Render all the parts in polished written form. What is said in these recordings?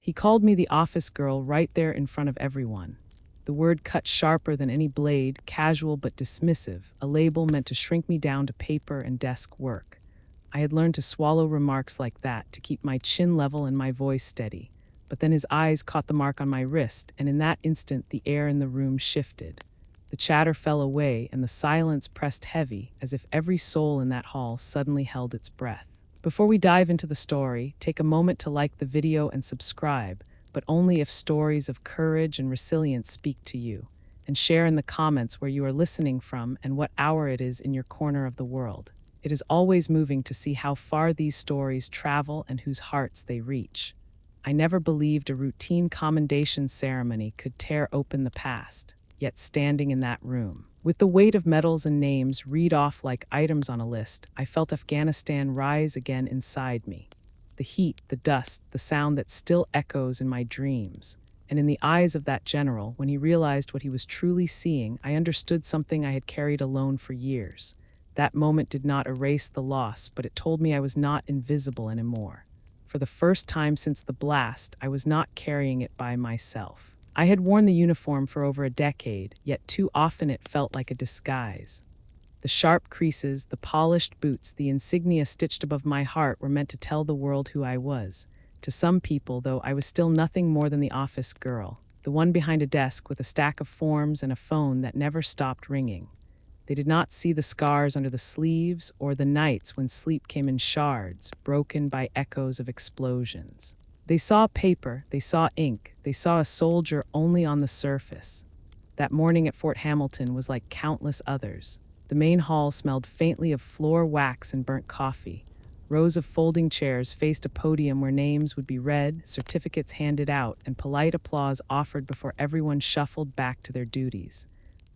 He called me the office girl right there in front of everyone. The word cut sharper than any blade, casual but dismissive, a label meant to shrink me down to paper and desk work. I had learned to swallow remarks like that to keep my chin level and my voice steady. But then his eyes caught the mark on my wrist, and in that instant the air in the room shifted. The chatter fell away, and the silence pressed heavy, as if every soul in that hall suddenly held its breath. Before we dive into the story, take a moment to like the video and subscribe, but only if stories of courage and resilience speak to you, and share in the comments where you are listening from and what hour it is in your corner of the world. It is always moving to see how far these stories travel and whose hearts they reach. I never believed a routine commendation ceremony could tear open the past, yet standing in that room, with the weight of medals and names read off like items on a list, I felt Afghanistan rise again inside me. The heat, the dust, the sound that still echoes in my dreams. And in the eyes of that general, when he realized what he was truly seeing, I understood something I had carried alone for years. That moment did not erase the loss, but it told me I was not invisible anymore. For the first time since the blast, I was not carrying it by myself. I had worn the uniform for over a decade, yet too often it felt like a disguise. The sharp creases, the polished boots, the insignia stitched above my heart were meant to tell the world who I was. To some people, though, I was still nothing more than the office girl, the one behind a desk with a stack of forms and a phone that never stopped ringing. They did not see the scars under the sleeves or the nights when sleep came in shards, broken by echoes of explosions. They saw paper, they saw ink, they saw a soldier only on the surface. That morning at Fort Hamilton was like countless others. The main hall smelled faintly of floor wax and burnt coffee. Rows of folding chairs faced a podium where names would be read, certificates handed out, and polite applause offered before everyone shuffled back to their duties.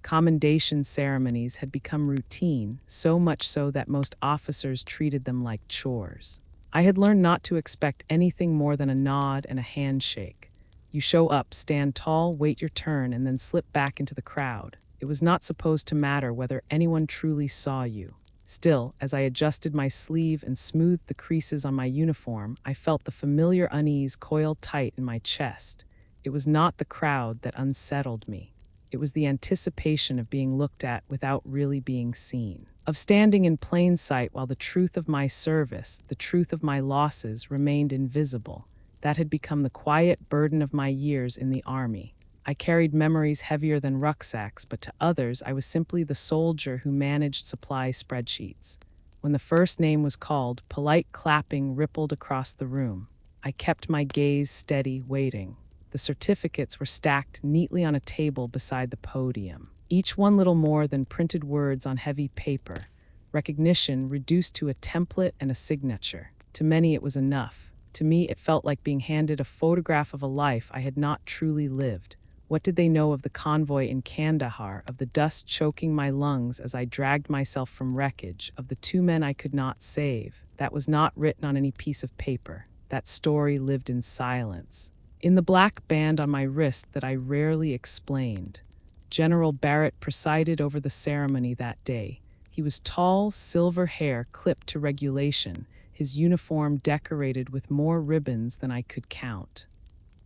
Commendation ceremonies had become routine, so much so that most officers treated them like chores. I had learned not to expect anything more than a nod and a handshake. You show up, stand tall, wait your turn, and then slip back into the crowd. It was not supposed to matter whether anyone truly saw you. Still, as I adjusted my sleeve and smoothed the creases on my uniform, I felt the familiar unease coil tight in my chest. It was not the crowd that unsettled me. It was the anticipation of being looked at without really being seen, of standing in plain sight while the truth of my service, the truth of my losses, remained invisible. That had become the quiet burden of my years in the army. I carried memories heavier than rucksacks, but to others I was simply the soldier who managed supply spreadsheets. When the first name was called, polite clapping rippled across the room. I kept my gaze steady, waiting. The certificates were stacked neatly on a table beside the podium, each one little more than printed words on heavy paper. Recognition reduced to a template and a signature. To many it was enough. To me it felt like being handed a photograph of a life I had not truly lived. What did they know of the convoy in Kandahar, of the dust choking my lungs as I dragged myself from wreckage, of the 2 men I could not save? That was not written on any piece of paper. That story lived in silence. In the black band on my wrist that I rarely explained, General Barrett presided over the ceremony that day. He was tall, silver hair clipped to regulation, his uniform decorated with more ribbons than I could count.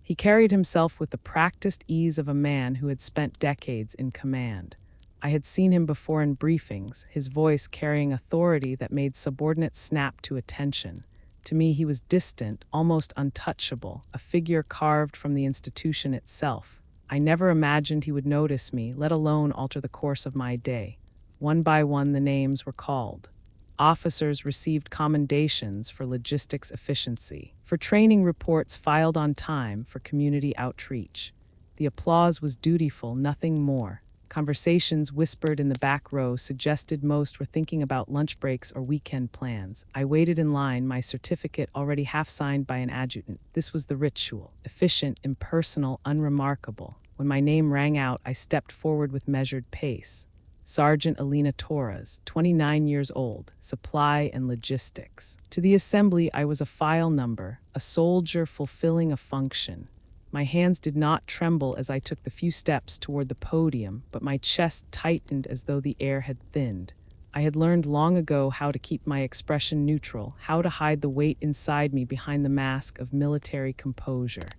He carried himself with the practiced ease of a man who had spent decades in command. I had seen him before in briefings, his voice carrying authority that made subordinates snap to attention. To me, he was distant, almost untouchable, a figure carved from the institution itself. I never imagined he would notice me, let alone alter the course of my day. One by one, the names were called. Officers received commendations for logistics efficiency, for training reports filed on time, for community outreach. The applause was dutiful, nothing more. Conversations whispered in the back row suggested most were thinking about lunch breaks or weekend plans. I waited in line, my certificate already half signed by an adjutant. This was the ritual, efficient, impersonal, unremarkable. When my name rang out, I stepped forward with measured pace. Sergeant Elena Torres, 29 years old, supply and logistics. To the assembly, I was a file number, a soldier fulfilling a function. My hands did not tremble as I took the few steps toward the podium, but my chest tightened as though the air had thinned. I had learned long ago how to keep my expression neutral, how to hide the weight inside me behind the mask of military composure.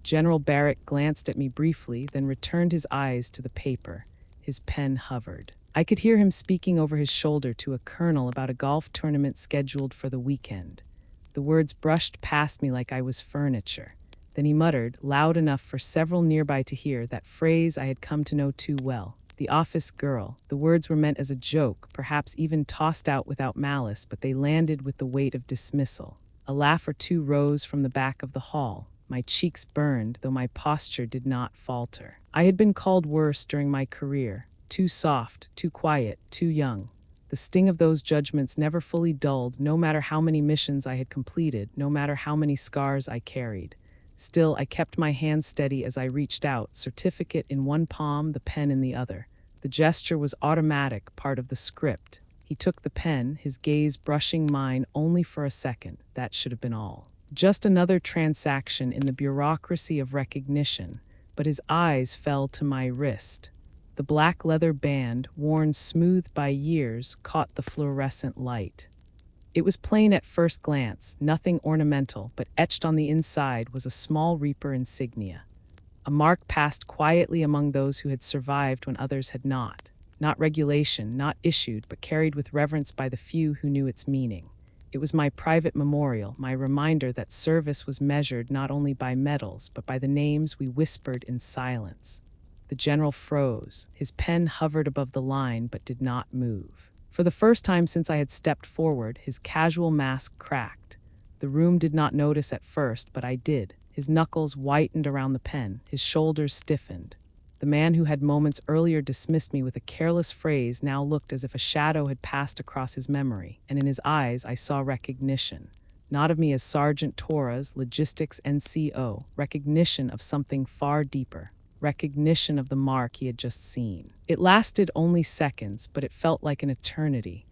General Barrett glanced at me briefly, then returned his eyes to the paper. His pen hovered. I could hear him speaking over his shoulder to a colonel about a golf tournament scheduled for the weekend. The words brushed past me like I was furniture. Then he muttered, loud enough for several nearby to hear, that phrase I had come to know too well. The office girl. The words were meant as a joke, perhaps even tossed out without malice, but they landed with the weight of dismissal. A laugh or two rose from the back of the hall. My cheeks burned, though my posture did not falter. I had been called worse during my career. Too soft, too quiet, too young. The sting of those judgments never fully dulled, no matter how many missions I had completed, no matter how many scars I carried. Still, I kept my hand steady as I reached out, certificate in one palm, the pen in the other. The gesture was automatic, part of the script. He took the pen, his gaze brushing mine only for a second. That should have been all. Just another transaction in the bureaucracy of recognition, but his eyes fell to my wrist. The black leather band, worn smooth by years, caught the fluorescent light. It was plain at first glance, nothing ornamental, but etched on the inside was a small Reaper insignia. A mark passed quietly among those who had survived when others had not. Not regulation, not issued, but carried with reverence by the few who knew its meaning. It was my private memorial, my reminder that service was measured not only by medals, but by the names we whispered in silence. The general froze. His pen hovered above the line, but did not move. For the first time since I had stepped forward, his casual mask cracked. The room did not notice at first, but I did. His knuckles whitened around the pen, his shoulders stiffened. The man who had moments earlier dismissed me with a careless phrase now looked as if a shadow had passed across his memory, and in his eyes I saw recognition. Not of me as Sergeant Torres, Logistics NCO, recognition of something far deeper. Recognition of the mark he had just seen. It lasted only seconds, but it felt like an eternity.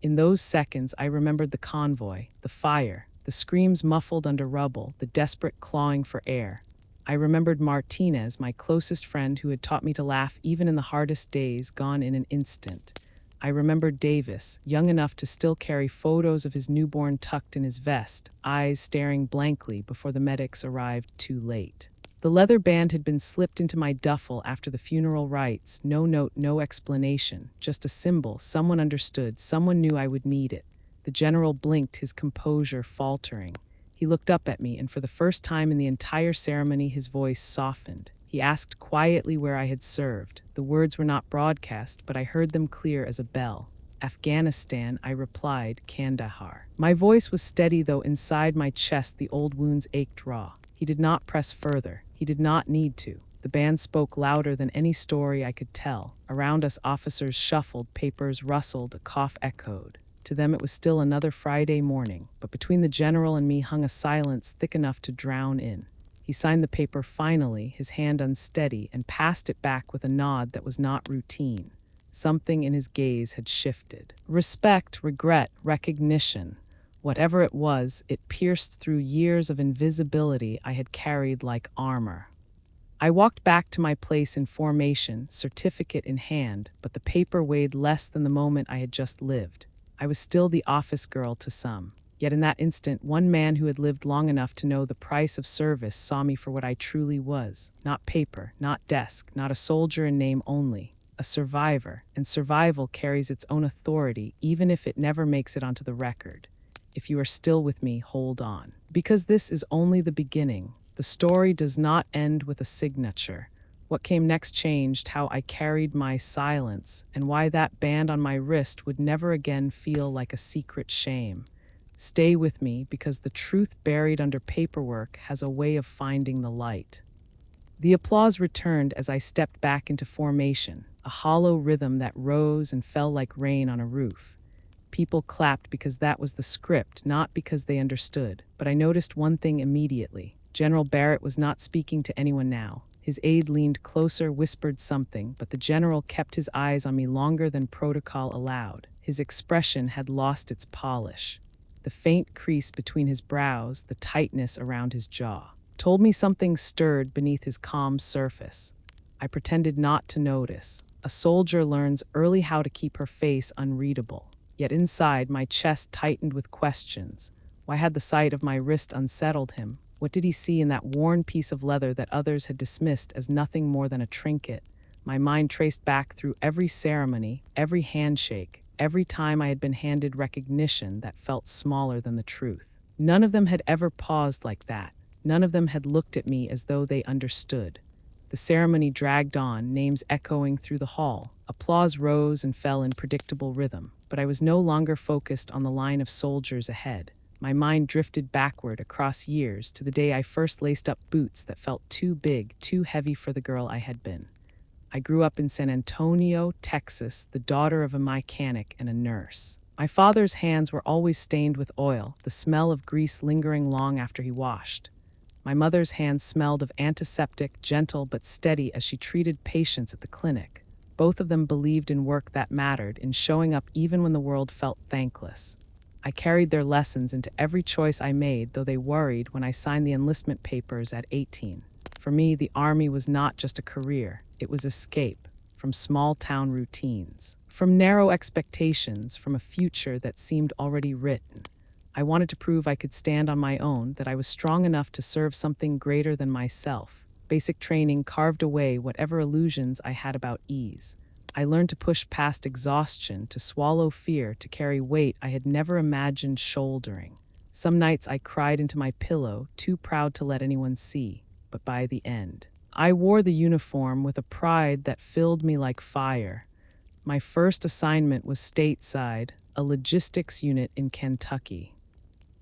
In those seconds, I remembered the convoy, the fire, the screams muffled under rubble, the desperate clawing for air. I remembered Martinez, my closest friend who had taught me to laugh even in the hardest days, gone in an instant. I remembered Davis, young enough to still carry photos of his newborn tucked in his vest, eyes staring blankly before the medics arrived too late. The leather band had been slipped into my duffel after the funeral rites, no note, no explanation, just a symbol. Someone understood, someone knew I would need it. The general blinked, his composure faltering. He looked up at me, and for the first time in the entire ceremony, his voice softened. He asked quietly where I had served. The words were not broadcast, but I heard them clear as a bell. Afghanistan, I replied, Kandahar. My voice was steady, though inside my chest the old wounds ached raw. He did not press further. He did not need to. The band spoke louder than any story I could tell. Around us, officers shuffled, papers rustled, a cough echoed. To them it was still another Friday morning, but between the general and me hung a silence thick enough to drown in. He signed the paper finally, his hand unsteady, and passed it back with a nod that was not routine. Something in his gaze had shifted. Respect, regret, recognition. Whatever it was, it pierced through years of invisibility I had carried like armor. I walked back to my place in formation, certificate in hand, but the paper weighed less than the moment I had just lived. I was still the office girl to some. Yet in that instant, one man who had lived long enough to know the price of service saw me for what I truly was. Not paper, not desk, not a soldier in name only. A survivor, and survival carries its own authority, even if it never makes it onto the record. If you are still with me, hold on. Because this is only the beginning. The story does not end with a signature. What came next changed how I carried my silence, and why that band on my wrist would never again feel like a secret shame. Stay with me, because the truth buried under paperwork has a way of finding the light. The applause returned as I stepped back into formation, a hollow rhythm that rose and fell like rain on a roof. People clapped because that was the script, not because they understood. But I noticed one thing immediately. General Barrett was not speaking to anyone now. His aide leaned closer, whispered something, but the general kept his eyes on me longer than protocol allowed. His expression had lost its polish. The faint crease between his brows, the tightness around his jaw, told me something stirred beneath his calm surface. I pretended not to notice. A soldier learns early how to keep her face unreadable. Yet inside, my chest tightened with questions. Why had the sight of my wrist unsettled him? What did he see in that worn piece of leather that others had dismissed as nothing more than a trinket? My mind traced back through every ceremony, every handshake, every time I had been handed recognition that felt smaller than the truth. None of them had ever paused like that. None of them had looked at me as though they understood. The ceremony dragged on, names echoing through the hall. Applause rose and fell in predictable rhythm, but I was no longer focused on the line of soldiers ahead. My mind drifted backward across years to the day I first laced up boots that felt too big, too heavy for the girl I had been. I grew up in San Antonio, Texas, the daughter of a mechanic and a nurse. My father's hands were always stained with oil, the smell of grease lingering long after he washed. My mother's hands smelled of antiseptic, gentle but steady as she treated patients at the clinic. Both of them believed in work that mattered, in showing up even when the world felt thankless. I carried their lessons into every choice I made, though they worried when I signed the enlistment papers at 18. For me, the Army was not just a career, it was escape from small-town routines, from narrow expectations, from a future that seemed already written. I wanted to prove I could stand on my own, that I was strong enough to serve something greater than myself. Basic training carved away whatever illusions I had about ease. I learned to push past exhaustion, to swallow fear, to carry weight I had never imagined shouldering. Some nights I cried into my pillow, too proud to let anyone see. But by the end, I wore the uniform with a pride that filled me like fire. My first assignment was stateside, a logistics unit in Kentucky.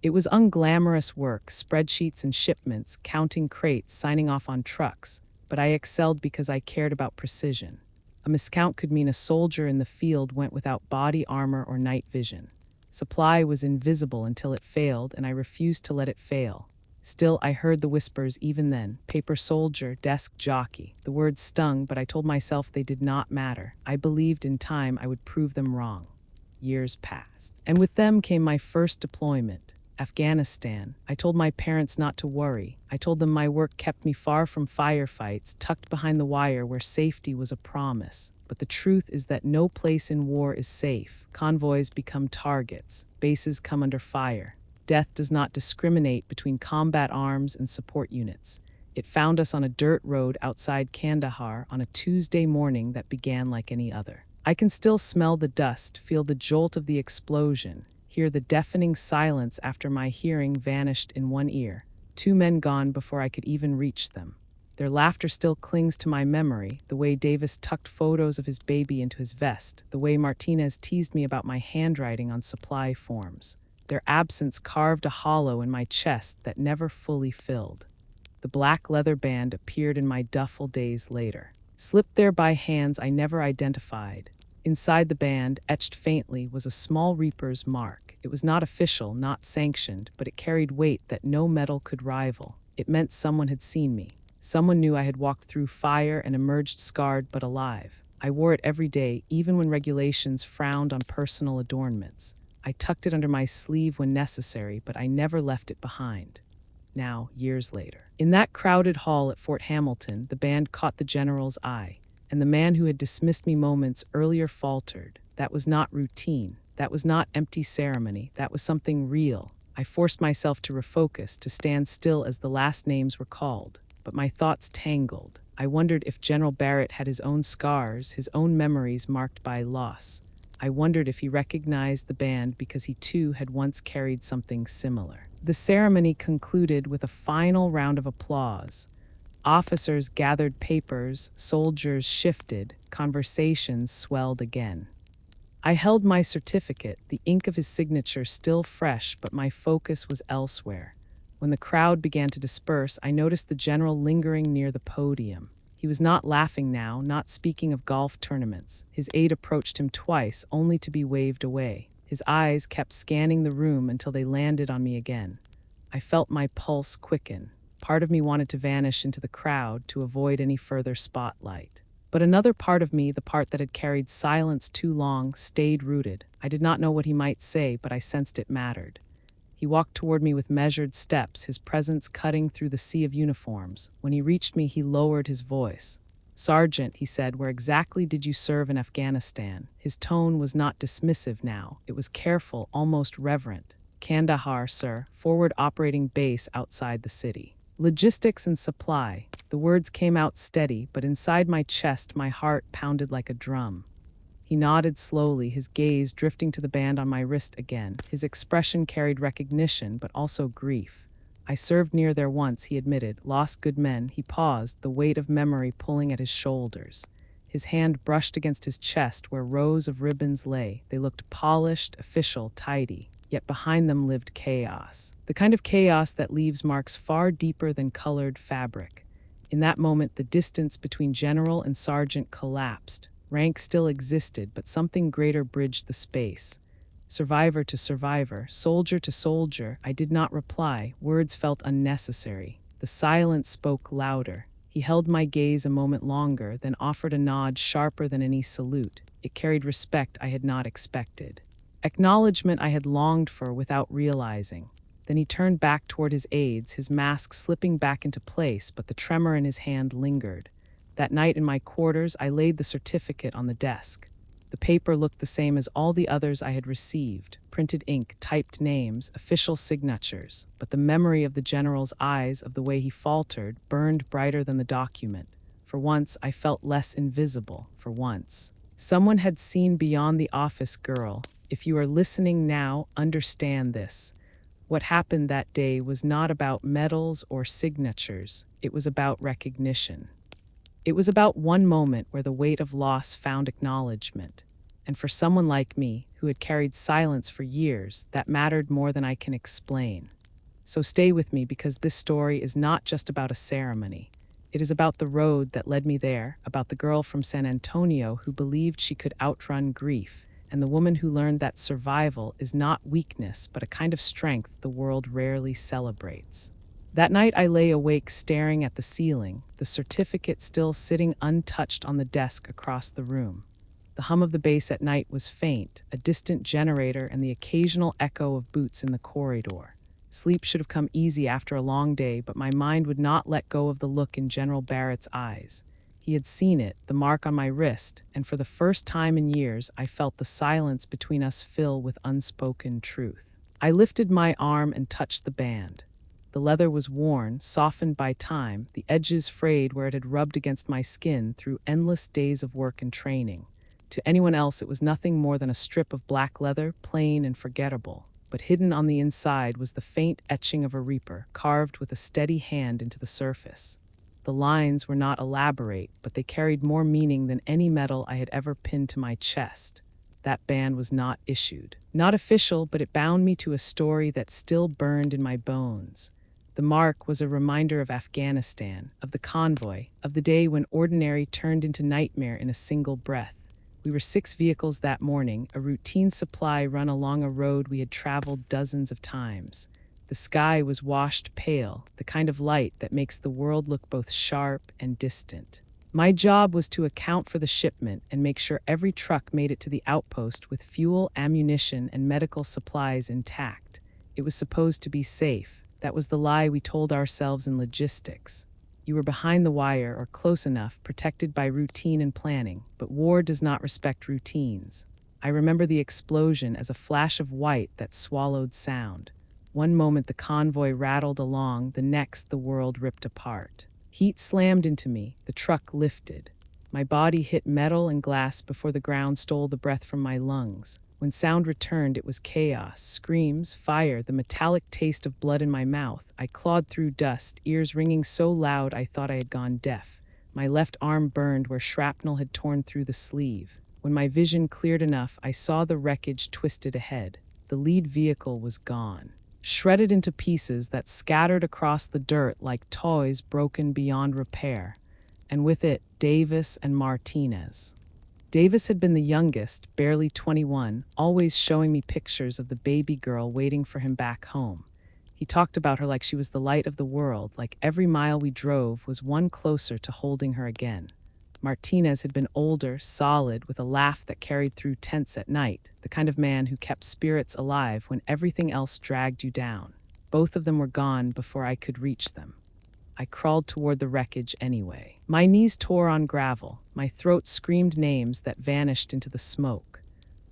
It was unglamorous work, spreadsheets and shipments, counting crates, signing off on trucks, but I excelled because I cared about precision. A miscount could mean a soldier in the field went without body armor or night vision. Supply was invisible until it failed, and I refused to let it fail. Still, I heard the whispers even then. Paper soldier, desk jockey. The words stung, but I told myself they did not matter. I believed in time I would prove them wrong. Years passed, and with them came my first deployment. Afghanistan. I told my parents not to worry. I told them my work kept me far from firefights, tucked behind the wire where safety was a promise. But the truth is that no place in war is safe. Convoys become targets. Bases come under fire. Death does not discriminate between combat arms and support units. It found us on a dirt road outside Kandahar on a Tuesday morning that began like any other. I can still smell the dust, feel the jolt of the explosion, hear the deafening silence after my hearing vanished in one ear. 2 men gone before I could even reach them. Their laughter still clings to my memory, the way Davis tucked photos of his baby into his vest, the way Martinez teased me about my handwriting on supply forms. Their absence carved a hollow in my chest that never fully filled. The black leather band appeared in my duffel days later, slipped there by hands I never identified. Inside the band, etched faintly, was a small reaper's mark. It was not official, not sanctioned, but it carried weight that no metal could rival. It meant someone had seen me. Someone knew I had walked through fire and emerged scarred but alive. I wore it every day, even when regulations frowned on personal adornments. I tucked it under my sleeve when necessary, but I never left it behind. Now, years later, in that crowded hall at Fort Hamilton, the band caught the general's eye, and the man who had dismissed me moments earlier faltered. That was not routine. That was not empty ceremony. That was something real. I forced myself to refocus, to stand still as the last names were called, but my thoughts tangled. I wondered if General Barrett had his own scars, his own memories marked by loss. I wondered if he recognized the band because he too had once carried something similar. The ceremony concluded with a final round of applause. Officers gathered papers, soldiers shifted, conversations swelled again. I held my certificate, the ink of his signature still fresh, but my focus was elsewhere. When the crowd began to disperse, I noticed the general lingering near the podium. He was not laughing now, not speaking of golf tournaments. His aide approached him twice, only to be waved away. His eyes kept scanning the room until they landed on me again. I felt my pulse quicken. Part of me wanted to vanish into the crowd to avoid any further spotlight. But another part of me, the part that had carried silence too long, stayed rooted. I did not know what he might say, but I sensed it mattered. He walked toward me with measured steps, his presence cutting through the sea of uniforms. When he reached me, he lowered his voice. "Sergeant," he said, "where exactly did you serve in Afghanistan?" His tone was not dismissive now. It was careful, almost reverent. Kandahar, sir, forward operating base outside the city. Logistics and supply. The words came out steady, but inside my chest, my heart pounded like a drum. He nodded slowly, his gaze drifting to the band on my wrist again. His expression carried recognition, but also grief. I served near there once, he admitted. Lost good men. He paused, the weight of memory pulling at his shoulders. His hand brushed against his chest where rows of ribbons lay. They looked polished, official, tidy. Yet behind them lived chaos. The kind of chaos that leaves marks far deeper than colored fabric. In that moment, the distance between general and sergeant collapsed. Rank still existed, but something greater bridged the space. Survivor to survivor, soldier to soldier, I did not reply. Words felt unnecessary. The silence spoke louder. He held my gaze a moment longer, then offered a nod sharper than any salute. It carried respect I had not expected. Acknowledgement I had longed for without realizing. Then he turned back toward his aides, his mask slipping back into place, but the tremor in his hand lingered. That night in my quarters, I laid the certificate on the desk. The paper looked the same as all the others I had received, printed ink, typed names, official signatures, but the memory of the general's eyes, of the way he faltered, burned brighter than the document. For once, I felt less invisible. For once. Someone had seen beyond the office girl. If you are listening now, understand this. What happened that day was not about medals or signatures. It was about recognition. It was about one moment where the weight of loss found acknowledgement. And for someone like me, who had carried silence for years, that mattered more than I can explain. So stay with me, because this story is not just about a ceremony. It is about the road that led me there, about the girl from San Antonio who believed she could outrun grief, and the woman who learned that survival is not weakness, but a kind of strength the world rarely celebrates. That night I lay awake staring at the ceiling, the certificate still sitting untouched on the desk across the room. The hum of the base at night was faint, a distant generator and the occasional echo of boots in the corridor. Sleep should have come easy after a long day, but my mind would not let go of the look in General Barrett's eyes. He had seen it, the mark on my wrist, and for the first time in years I felt the silence between us fill with unspoken truth. I lifted my arm and touched the band. The leather was worn, softened by time, the edges frayed where it had rubbed against my skin through endless days of work and training. To anyone else, it was nothing more than a strip of black leather, plain and forgettable. But hidden on the inside was the faint etching of a reaper, carved with a steady hand into the surface. The lines were not elaborate, but they carried more meaning than any medal I had ever pinned to my chest. That band was not issued. Not official, but it bound me to a story that still burned in my bones. The mark was a reminder of Afghanistan, of the convoy, of the day when ordinary turned into nightmare in a single breath. We were 6 vehicles that morning, a routine supply run along a road we had traveled dozens of times. The sky was washed pale, the kind of light that makes the world look both sharp and distant. My job was to account for the shipment and make sure every truck made it to the outpost with fuel, ammunition, and medical supplies intact. It was supposed to be safe. That was the lie we told ourselves in logistics. You were behind the wire or close enough, protected by routine and planning, but war does not respect routines. I remember the explosion as a flash of white that swallowed sound. One moment the convoy rattled along, the next the world ripped apart. Heat slammed into me, the truck lifted. My body hit metal and glass before the ground stole the breath from my lungs. When sound returned, it was chaos, screams, fire, the metallic taste of blood in my mouth. I clawed through dust, ears ringing so loud I thought I had gone deaf. My left arm burned where shrapnel had torn through the sleeve. When my vision cleared enough, I saw the wreckage twisted ahead. The lead vehicle was gone, shredded into pieces that scattered across the dirt like toys broken beyond repair. And with it, Davis and Martinez. Davis had been the youngest, barely 21, always showing me pictures of the baby girl waiting for him back home. He talked about her like she was the light of the world, like every mile we drove was one closer to holding her again. Martinez had been older, solid, with a laugh that carried through tents at night, the kind of man who kept spirits alive when everything else dragged you down. Both of them were gone before I could reach them. I crawled toward the wreckage anyway. My knees tore on gravel. My throat screamed names that vanished into the smoke.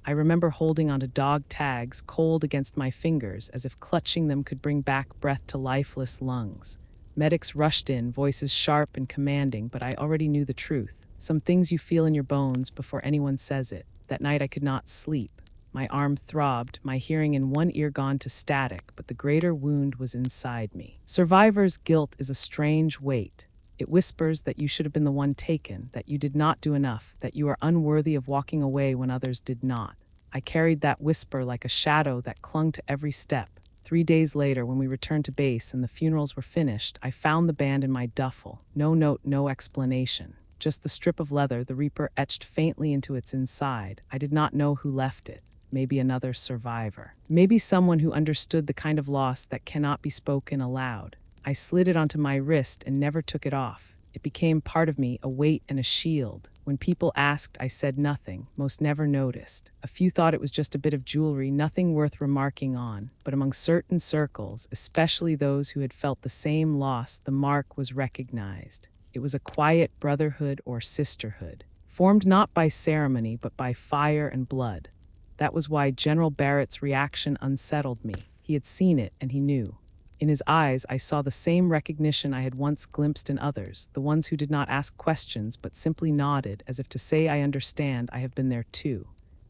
I remember holding onto dog tags cold against my fingers as if clutching them could bring back breath to lifeless lungs. Medics rushed in, voices sharp and commanding, but I already knew the truth. Some things you feel in your bones before anyone says it. That night I could not sleep. My arm throbbed, my hearing in one ear gone to static, but the greater wound was inside me. Survivor's guilt is a strange weight. It whispers that you should have been the one taken, that you did not do enough, that you are unworthy of walking away when others did not. I carried that whisper like a shadow that clung to every step. 3 days later, when we returned to base and the funerals were finished, I found the band in my duffel. No note, no explanation. Just the strip of leather, the Reaper etched faintly into its inside. I did not know who left it. Maybe another survivor. Maybe someone who understood the kind of loss that cannot be spoken aloud. I slid it onto my wrist and never took it off. It became part of me, a weight and a shield. When people asked, I said nothing, most never noticed. A few thought it was just a bit of jewelry, nothing worth remarking on. But among certain circles, especially those who had felt the same loss, the mark was recognized. It was a quiet brotherhood or sisterhood, formed not by ceremony but by fire and blood. That was why General Barrett's reaction unsettled me. He had seen it, and he knew. In his eyes, I saw the same recognition I had once glimpsed in others, the ones who did not ask questions but simply nodded, as if to say, I understand, I have been there too.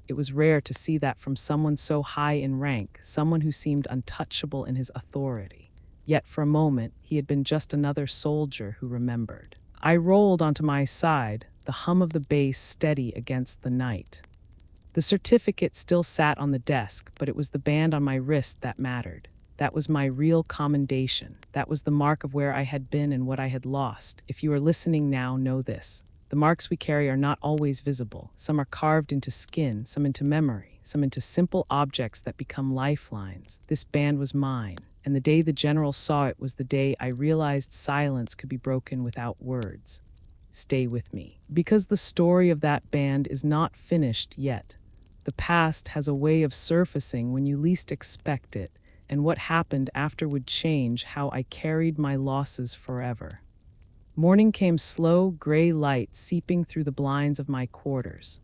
It was rare to see that from someone so high in rank, someone who seemed untouchable in his authority. Yet for a moment, he had been just another soldier who remembered. I rolled onto my side, the hum of the bass steady against the night. The certificate still sat on the desk, but it was the band on my wrist that mattered. That was my real commendation. That was the mark of where I had been and what I had lost. If you are listening now, know this. The marks we carry are not always visible. Some are carved into skin, some into memory, some into simple objects that become lifelines. This band was mine, and the day the general saw it was the day I realized silence could be broken without words. Stay with me, because the story of that band is not finished yet. The past has a way of surfacing when you least expect it, and what happened after would change how I carried my losses forever. Morning came, slow, gray light seeping through the blinds of my quarters.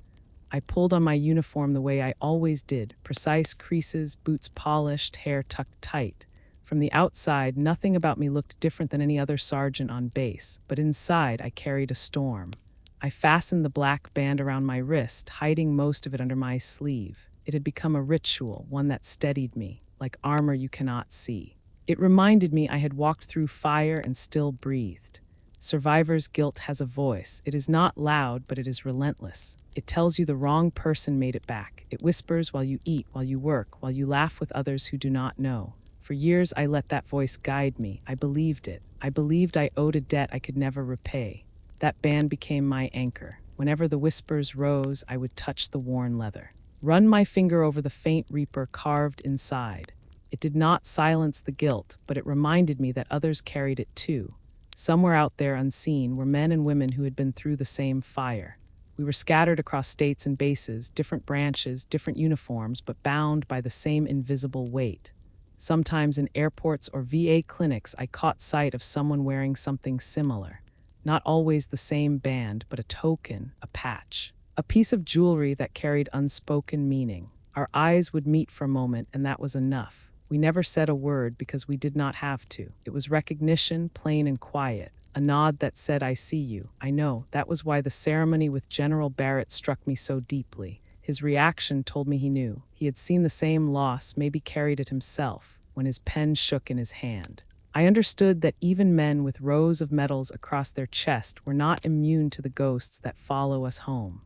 I pulled on my uniform the way I always did, precise creases, boots polished, hair tucked tight. From the outside, nothing about me looked different than any other sergeant on base, but inside I carried a storm. I fastened the black band around my wrist, hiding most of it under my sleeve. It had become a ritual, one that steadied me, like armor you cannot see. It reminded me I had walked through fire and still breathed. Survivor's guilt has a voice. It is not loud, but it is relentless. It tells you the wrong person made it back. It whispers while you eat, while you work, while you laugh with others who do not know. For years I let that voice guide me. I believed it. I believed I owed a debt I could never repay. That band became my anchor. Whenever the whispers rose, I would touch the worn leather. Run my finger over the faint Reaper carved inside. It did not silence the guilt, but it reminded me that others carried it too. Somewhere out there unseen were men and women who had been through the same fire. We were scattered across states and bases, different branches, different uniforms, but bound by the same invisible weight. Sometimes in airports or VA clinics, I caught sight of someone wearing something similar. Not always the same band, but a token, a patch. A piece of jewelry that carried unspoken meaning. Our eyes would meet for a moment, and that was enough. We never said a word because we did not have to. It was recognition, plain and quiet. A nod that said, I see you. I know. That was why the ceremony with General Barrett struck me so deeply. His reaction told me he knew. He had seen the same loss, maybe carried it himself, when his pen shook in his hand. I understood that even men with rows of medals across their chest were not immune to the ghosts that follow us home.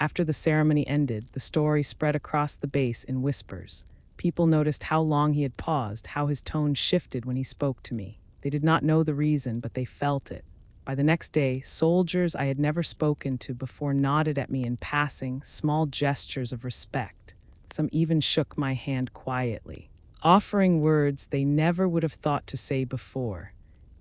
After the ceremony ended, the story spread across the base in whispers. People noticed how long he had paused, how his tone shifted when he spoke to me. They did not know the reason, but they felt it. By the next day, soldiers I had never spoken to before nodded at me in passing, small gestures of respect. Some even shook my hand quietly, offering words they never would have thought to say before.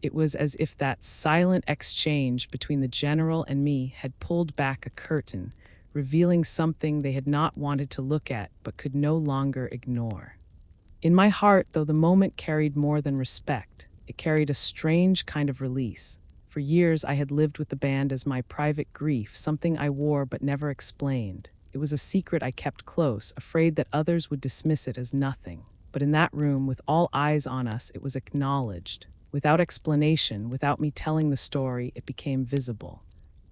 It was as if that silent exchange between the general and me had pulled back a curtain, revealing something they had not wanted to look at but could no longer ignore. In my heart, though, the moment carried more than respect. It carried a strange kind of release. For years, I had lived with the band as my private grief, something I wore but never explained. It was a secret I kept close, afraid that others would dismiss it as nothing. But in that room, with all eyes on us, it was acknowledged. Without explanation, without me telling the story, it became visible.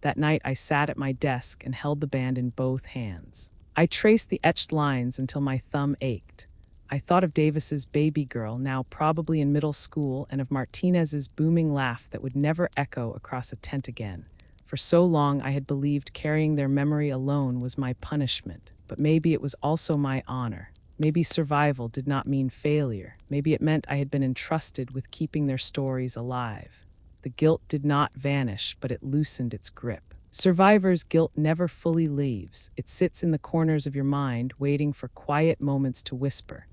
That night, I sat at my desk and held the band in both hands. I traced the etched lines until my thumb ached. I thought of Davis's baby girl, now probably in middle school, and of Martinez's booming laugh that would never echo across a tent again. For so long, I had believed carrying their memory alone was my punishment, but maybe it was also my honor. Maybe survival did not mean failure. Maybe it meant I had been entrusted with keeping their stories alive. The guilt did not vanish, but it loosened its grip. Survivor's guilt never fully leaves. It sits in the corners of your mind, waiting for quiet moments to whisper.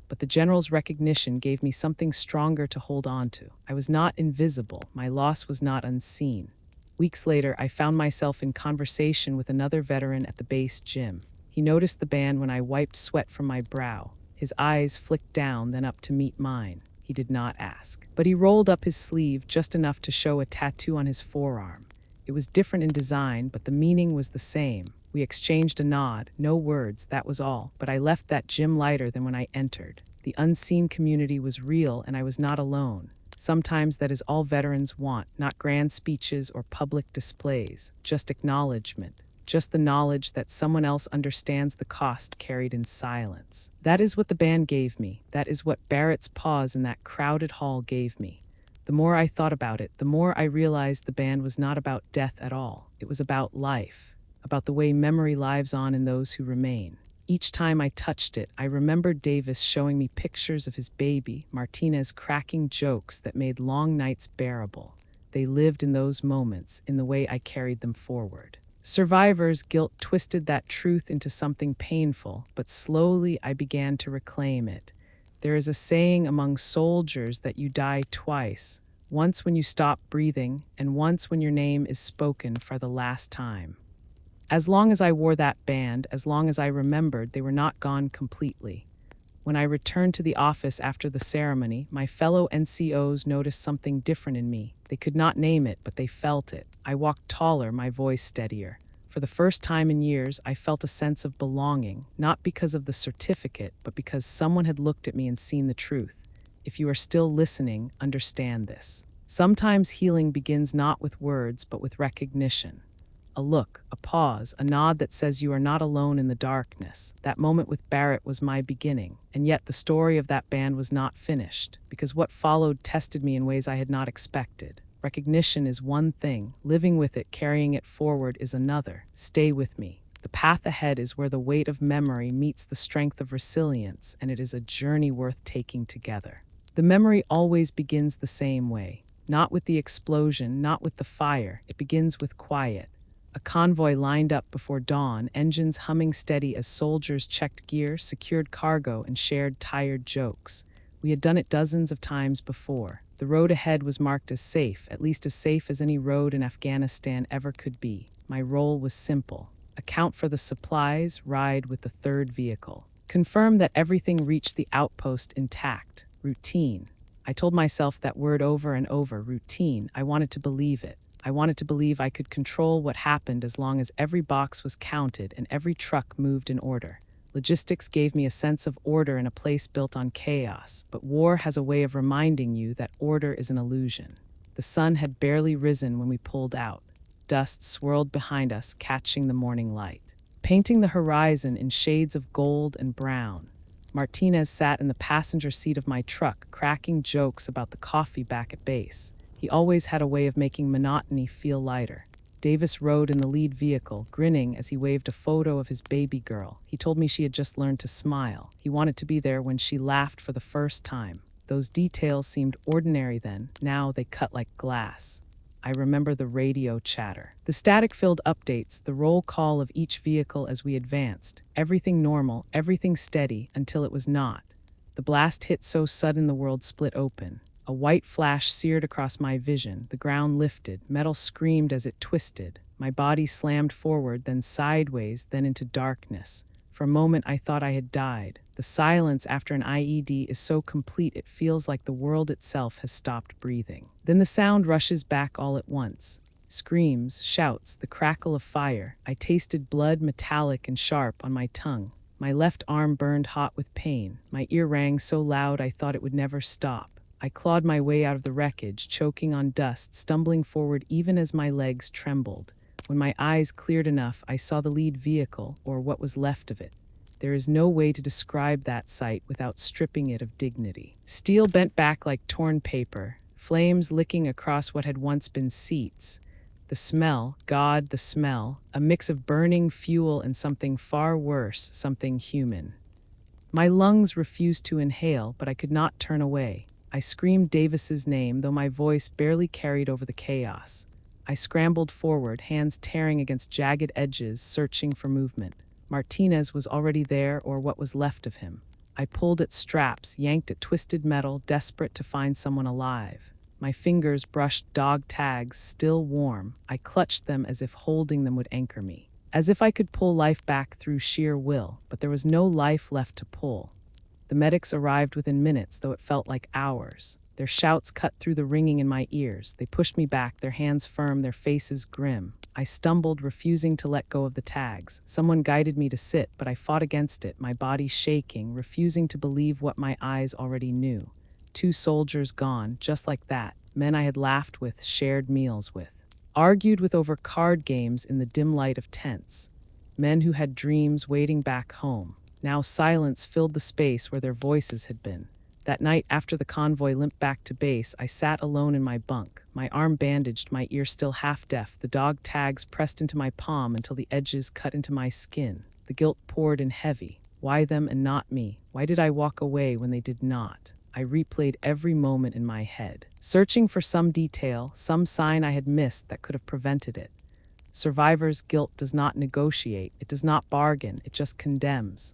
But the general's recognition gave me something stronger to hold on to. I was not invisible. My loss was not unseen. Weeks later, I found myself in conversation with another veteran at the base gym. He noticed the band when I wiped sweat from my brow. His eyes flicked down, then up to meet mine. He did not ask. But he rolled up his sleeve just enough to show a tattoo on his forearm. It was different in design, but the meaning was the same. We exchanged a nod, no words, that was all. But I left that gym lighter than when I entered. The unseen community was real, and I was not alone. Sometimes that is all veterans want, not grand speeches or public displays, just acknowledgement. Just the knowledge that someone else understands the cost carried in silence. That is what the band gave me. That is what Barrett's pause in that crowded hall gave me. The more I thought about it, the more I realized the band was not about death at all. It was about life, about the way memory lives on in those who remain. Each time I touched it, I remembered Davis showing me pictures of his baby, Martinez cracking jokes that made long nights bearable. They lived in those moments, in the way I carried them forward. Survivor's guilt twisted that truth into something painful, but slowly I began to reclaim it. There is a saying among soldiers that you die twice, once when you stop breathing, and once when your name is spoken for the last time. As long as I wore that band, as long as I remembered, they were not gone completely. When I returned to the office after the ceremony, my fellow NCOs noticed something different in me. They could not name it, but they felt it. I walked taller, my voice steadier. For the first time in years, I felt a sense of belonging, not because of the certificate, but because someone had looked at me and seen the truth. If you are still listening, understand this. Sometimes healing begins not with words, but with recognition. A look, a pause, a nod that says you are not alone in the darkness. That moment with Barrett was my beginning, and yet the story of that band was not finished, because what followed tested me in ways I had not expected. Recognition is one thing, living with it, carrying it forward is another. Stay with me. The path ahead is where the weight of memory meets the strength of resilience, and it is a journey worth taking together. The memory always begins the same way, not with the explosion, not with the fire. It begins with quiet. A convoy lined up before dawn, engines humming steady as soldiers checked gear, secured cargo, and shared tired jokes. We had done it dozens of times before. The road ahead was marked as safe, at least as safe as any road in Afghanistan ever could be. My role was simple. Account for the supplies, ride with the third vehicle. Confirm that everything reached the outpost intact. Routine. I told myself that word over and over, routine. I wanted to believe it. I wanted to believe I could control what happened as long as every box was counted and every truck moved in order. Logistics gave me a sense of order in a place built on chaos, but war has a way of reminding you that order is an illusion. The sun had barely risen when we pulled out. Dust swirled behind us, catching the morning light, painting the horizon in shades of gold and brown. Martinez sat in the passenger seat of my truck, cracking jokes about the coffee back at base. He always had a way of making monotony feel lighter. Davis rode in the lead vehicle, grinning as he waved a photo of his baby girl. He told me she had just learned to smile. He wanted to be there when she laughed for the first time. Those details seemed ordinary then. Now they cut like glass. I remember the radio chatter, the static-filled updates, the roll call of each vehicle as we advanced. Everything normal, everything steady, until it was not. The blast hit so sudden the world split open. A white flash seared across my vision. The ground lifted. Metal screamed as it twisted. My body slammed forward, then sideways, then into darkness. For a moment, I thought I had died. The silence after an IED is so complete it feels like the world itself has stopped breathing. Then the sound rushes back all at once. Screams, shouts, the crackle of fire. I tasted blood metallic and sharp on my tongue. My left arm burned hot with pain. My ear rang so loud I thought it would never stop. I clawed my way out of the wreckage, choking on dust, stumbling forward even as my legs trembled. When my eyes cleared enough, I saw the lead vehicle, or what was left of it. There is no way to describe that sight without stripping it of dignity. Steel bent back like torn paper, flames licking across what had once been seats. The smell, God, the smell, a mix of burning fuel and something far worse, something human. My lungs refused to inhale, but I could not turn away. I screamed Davis's name, though my voice barely carried over the chaos. I scrambled forward, hands tearing against jagged edges, searching for movement. Martinez was already there, or what was left of him. I pulled at straps, yanked at twisted metal, desperate to find someone alive. My fingers brushed dog tags, still warm. I clutched them as if holding them would anchor me. As if I could pull life back through sheer will, but there was no life left to pull. The medics arrived within minutes, though it felt like hours. Their shouts cut through the ringing in my ears. They pushed me back, their hands firm, their faces grim. I stumbled, refusing to let go of the tags. Someone guided me to sit, but I fought against it, my body shaking, refusing to believe what my eyes already knew. 2 soldiers gone, just like that. Men I had laughed with, shared meals with. Argued with over card games in the dim light of tents. Men who had dreams waiting back home. Now silence filled the space where their voices had been. That night, after the convoy limped back to base, I sat alone in my bunk, my arm bandaged, my ear still half deaf, the dog tags pressed into my palm until the edges cut into my skin. The guilt poured in heavy. Why them and not me? Why did I walk away when they did not? I replayed every moment in my head, searching for some detail, some sign I had missed that could have prevented it. Survivor's guilt does not negotiate, it does not bargain, it just condemns.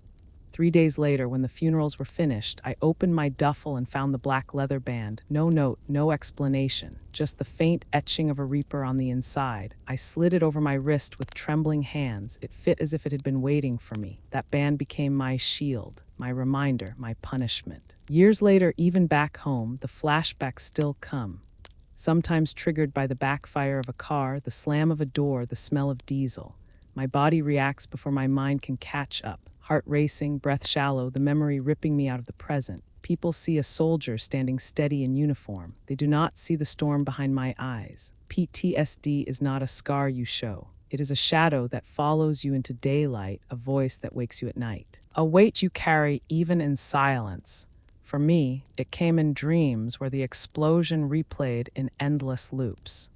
3 days later, when the funerals were finished, I opened my duffel and found the black leather band. No note, no explanation, just the faint etching of a reaper on the inside. I slid it over my wrist with trembling hands. It fit as if it had been waiting for me. That band became my shield, my reminder, my punishment. Years later, even back home, the flashbacks still come. Sometimes triggered by the backfire of a car, the slam of a door, the smell of diesel. My body reacts before my mind can catch up. Heart racing, breath shallow, the memory ripping me out of the present. People see a soldier standing steady in uniform. They do not see the storm behind my eyes. PTSD is not a scar you show. It is a shadow that follows you into daylight, a voice that wakes you at night. A weight you carry even in silence. For me, it came in dreams where the explosion replayed in endless loops.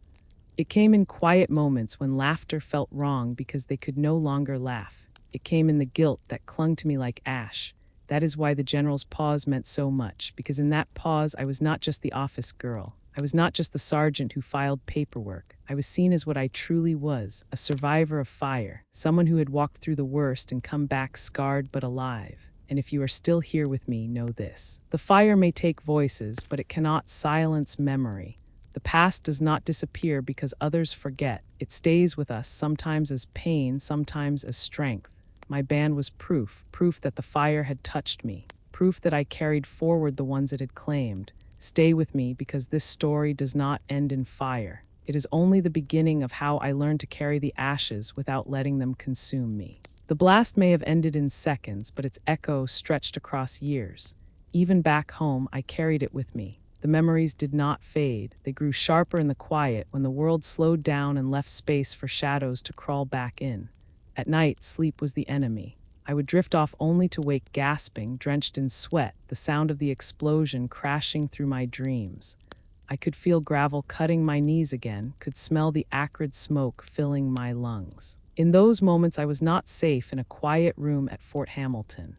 It came in quiet moments when laughter felt wrong because they could no longer laugh. It came in the guilt that clung to me like ash. That is why the general's pause meant so much, because in that pause I was not just the office girl. I was not just the sergeant who filed paperwork. I was seen as what I truly was, a survivor of fire, someone who had walked through the worst and come back scarred but alive. And if you are still here with me, know this. The fire may take voices, but it cannot silence memory. The past does not disappear because others forget. It stays with us, sometimes as pain, sometimes as strength. My band was proof that the fire had touched me, proof that I carried forward the ones it had claimed. Stay with me because this story does not end in fire. It is only the beginning of how I learned to carry the ashes without letting them consume me. The blast may have ended in seconds, but its echo stretched across years. Even back home, I carried it with me. The memories did not fade. They grew sharper in the quiet when the world slowed down and left space for shadows to crawl back in. At night, sleep was the enemy. I would drift off only to wake gasping, drenched in sweat, the sound of the explosion crashing through my dreams. I could feel gravel cutting my knees again, could smell the acrid smoke filling my lungs. In those moments, I was not safe in a quiet room at Fort Hamilton.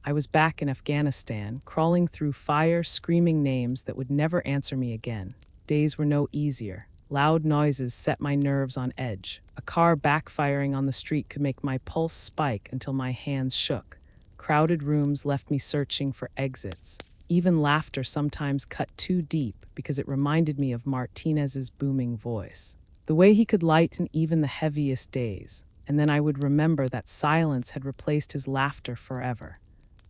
I was back in Afghanistan, crawling through fire, screaming names that would never answer me again. Days were no easier. Loud noises set my nerves on edge. A car backfiring on the street could make my pulse spike until my hands shook. Crowded rooms left me searching for exits. Even laughter sometimes cut too deep because it reminded me of Martinez's booming voice. The way he could lighten even the heaviest days. And then I would remember that silence had replaced his laughter forever.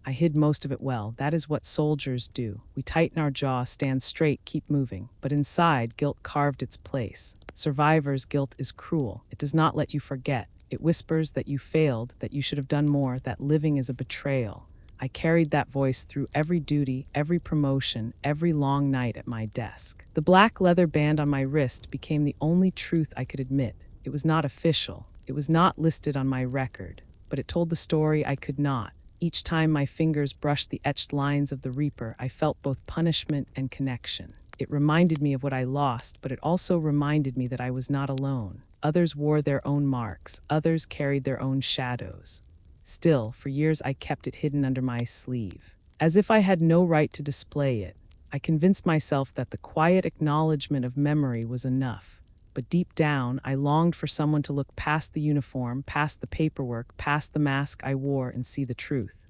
I hid most of it well. That is what soldiers do. We tighten our jaw, stand straight, keep moving. But inside, guilt carved its place. Survivor's guilt is cruel. It does not let you forget. It whispers that you failed, that you should have done more, that living is a betrayal. I carried that voice through every duty, every promotion, every long night at my desk. The black leather band on my wrist became the only truth I could admit. It was not official. It was not listed on my record. But it told the story I could not. Each time my fingers brushed the etched lines of the Reaper, I felt both punishment and connection. It reminded me of what I lost, but it also reminded me that I was not alone. Others wore their own marks. Others carried their own shadows. Still, for years I kept it hidden under my sleeve, as if I had no right to display it. I convinced myself that the quiet acknowledgement of memory was enough. But deep down, I longed for someone to look past the uniform, past the paperwork, past the mask I wore and see the truth.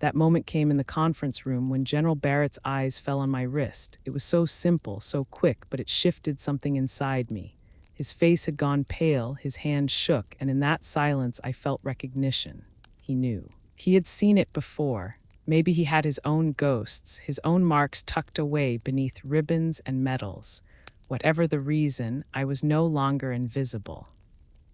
That moment came in the conference room when General Barrett's eyes fell on my wrist. It was so simple, so quick, but it shifted something inside me. His face had gone pale, his hand shook, and in that silence I felt recognition. He knew. He had seen it before. Maybe he had his own ghosts, his own marks tucked away beneath ribbons and medals. Whatever the reason, I was no longer invisible.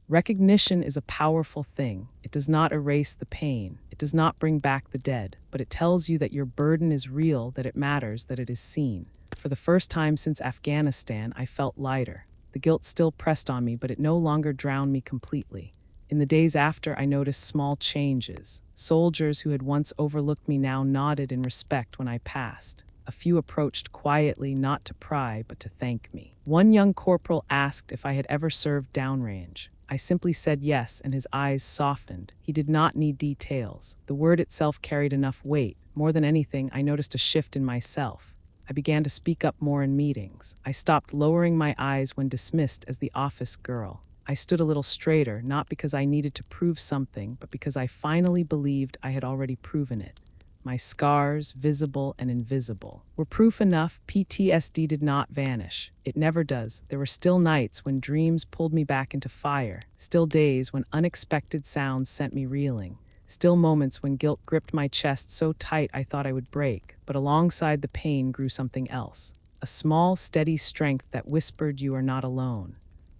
Recognition is a powerful thing. It does not erase the pain. It does not bring back the dead, but it tells you that your burden is real, that it matters, that it is seen. For the first time since Afghanistan, I felt lighter. The guilt still pressed on me, but it no longer drowned me completely. In the days after, I noticed small changes. Soldiers who had once overlooked me now nodded in respect when I passed. A few approached quietly, not to pry, but to thank me. One young corporal asked if I had ever served downrange. I simply said yes, and his eyes softened. He did not need details. The word itself carried enough weight. More than anything, I noticed a shift in myself. I began to speak up more in meetings. I stopped lowering my eyes when dismissed as the office girl. I stood a little straighter, not because I needed to prove something, but because I finally believed I had already proven it. My scars, visible and invisible, were proof enough. PTSD did not vanish. It never does. There were still nights when dreams pulled me back into fire, still days when unexpected sounds sent me reeling, still moments when guilt gripped my chest so tight I thought I would break. But alongside the pain grew something else, a small, steady strength that whispered, "You are not alone."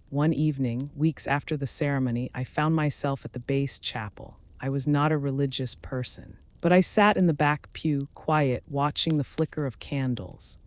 One evening, weeks after the ceremony, I found myself at the base chapel. I was not a religious person, but I sat in the back pew, quiet, watching the flicker of candles.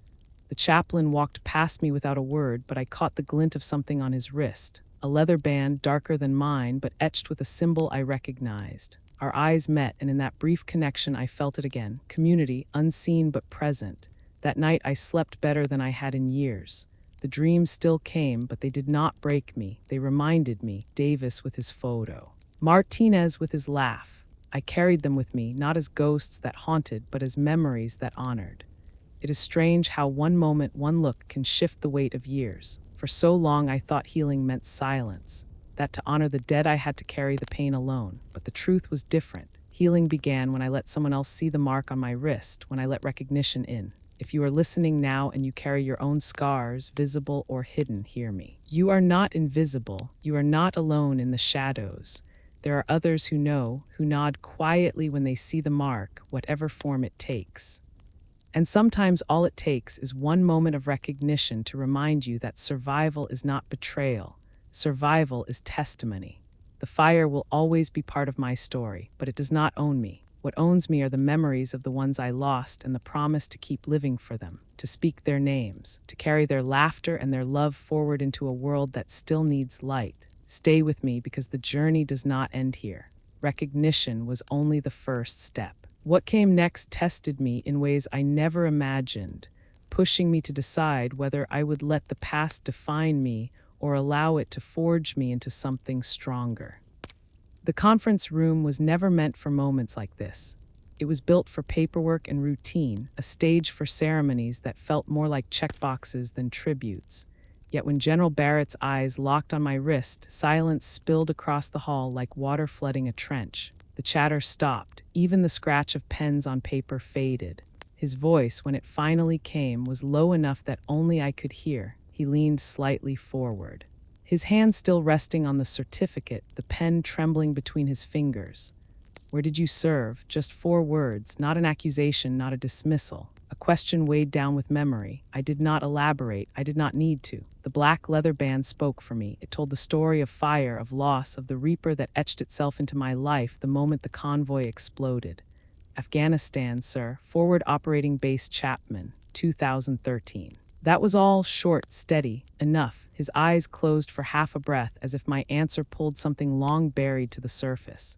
The chaplain walked past me without a word, but I caught the glint of something on his wrist, a leather band darker than mine, but etched with a symbol I recognized. Our eyes met, and in that brief connection I felt it again. Community, unseen but present. That night I slept better than I had in years. The dreams still came, but they did not break me. They reminded me, Davis with his photo, Martinez with his laugh. I carried them with me, not as ghosts that haunted, but as memories that honored. It is strange how one moment, one look can shift the weight of years. For so long I thought healing meant silence, that to honor the dead I had to carry the pain alone. But the truth was different. Healing began when I let someone else see the mark on my wrist, when I let recognition in. If you are listening now and you carry your own scars, visible or hidden, hear me. You are not invisible. You are not alone in the shadows. There are others who know, who nod quietly when they see the mark, whatever form it takes. And sometimes all it takes is one moment of recognition to remind you that survival is not betrayal. Survival is testimony. The fire will always be part of my story, but it does not own me. What owns me are the memories of the ones I lost and the promise to keep living for them, to speak their names, to carry their laughter and their love forward into a world that still needs light. Stay with me because the journey does not end here. Recognition was only the first step. What came next tested me in ways I never imagined, pushing me to decide whether I would let the past define me or allow it to forge me into something stronger. The conference room was never meant for moments like this. It was built for paperwork and routine, a stage for ceremonies that felt more like checkboxes than tributes. Yet when General Barrett's eyes locked on my wrist, silence spilled across the hall like water flooding a trench. The chatter stopped. Even the scratch of pens on paper faded. His voice, when it finally came, was low enough that only I could hear. He leaned slightly forward, his hand still resting on the certificate, the pen trembling between his fingers. Where did you serve? Just 4 words, not an accusation, not a dismissal. A question weighed down with memory. I did not elaborate. I did not need to. The black leather band spoke for me. It told the story of fire, of loss, of the reaper that etched itself into my life the moment the convoy exploded. Afghanistan, sir. Forward Operating Base Chapman, 2013. That was all, short, steady, enough. His eyes closed for half a breath, as if my answer pulled something long buried to the surface.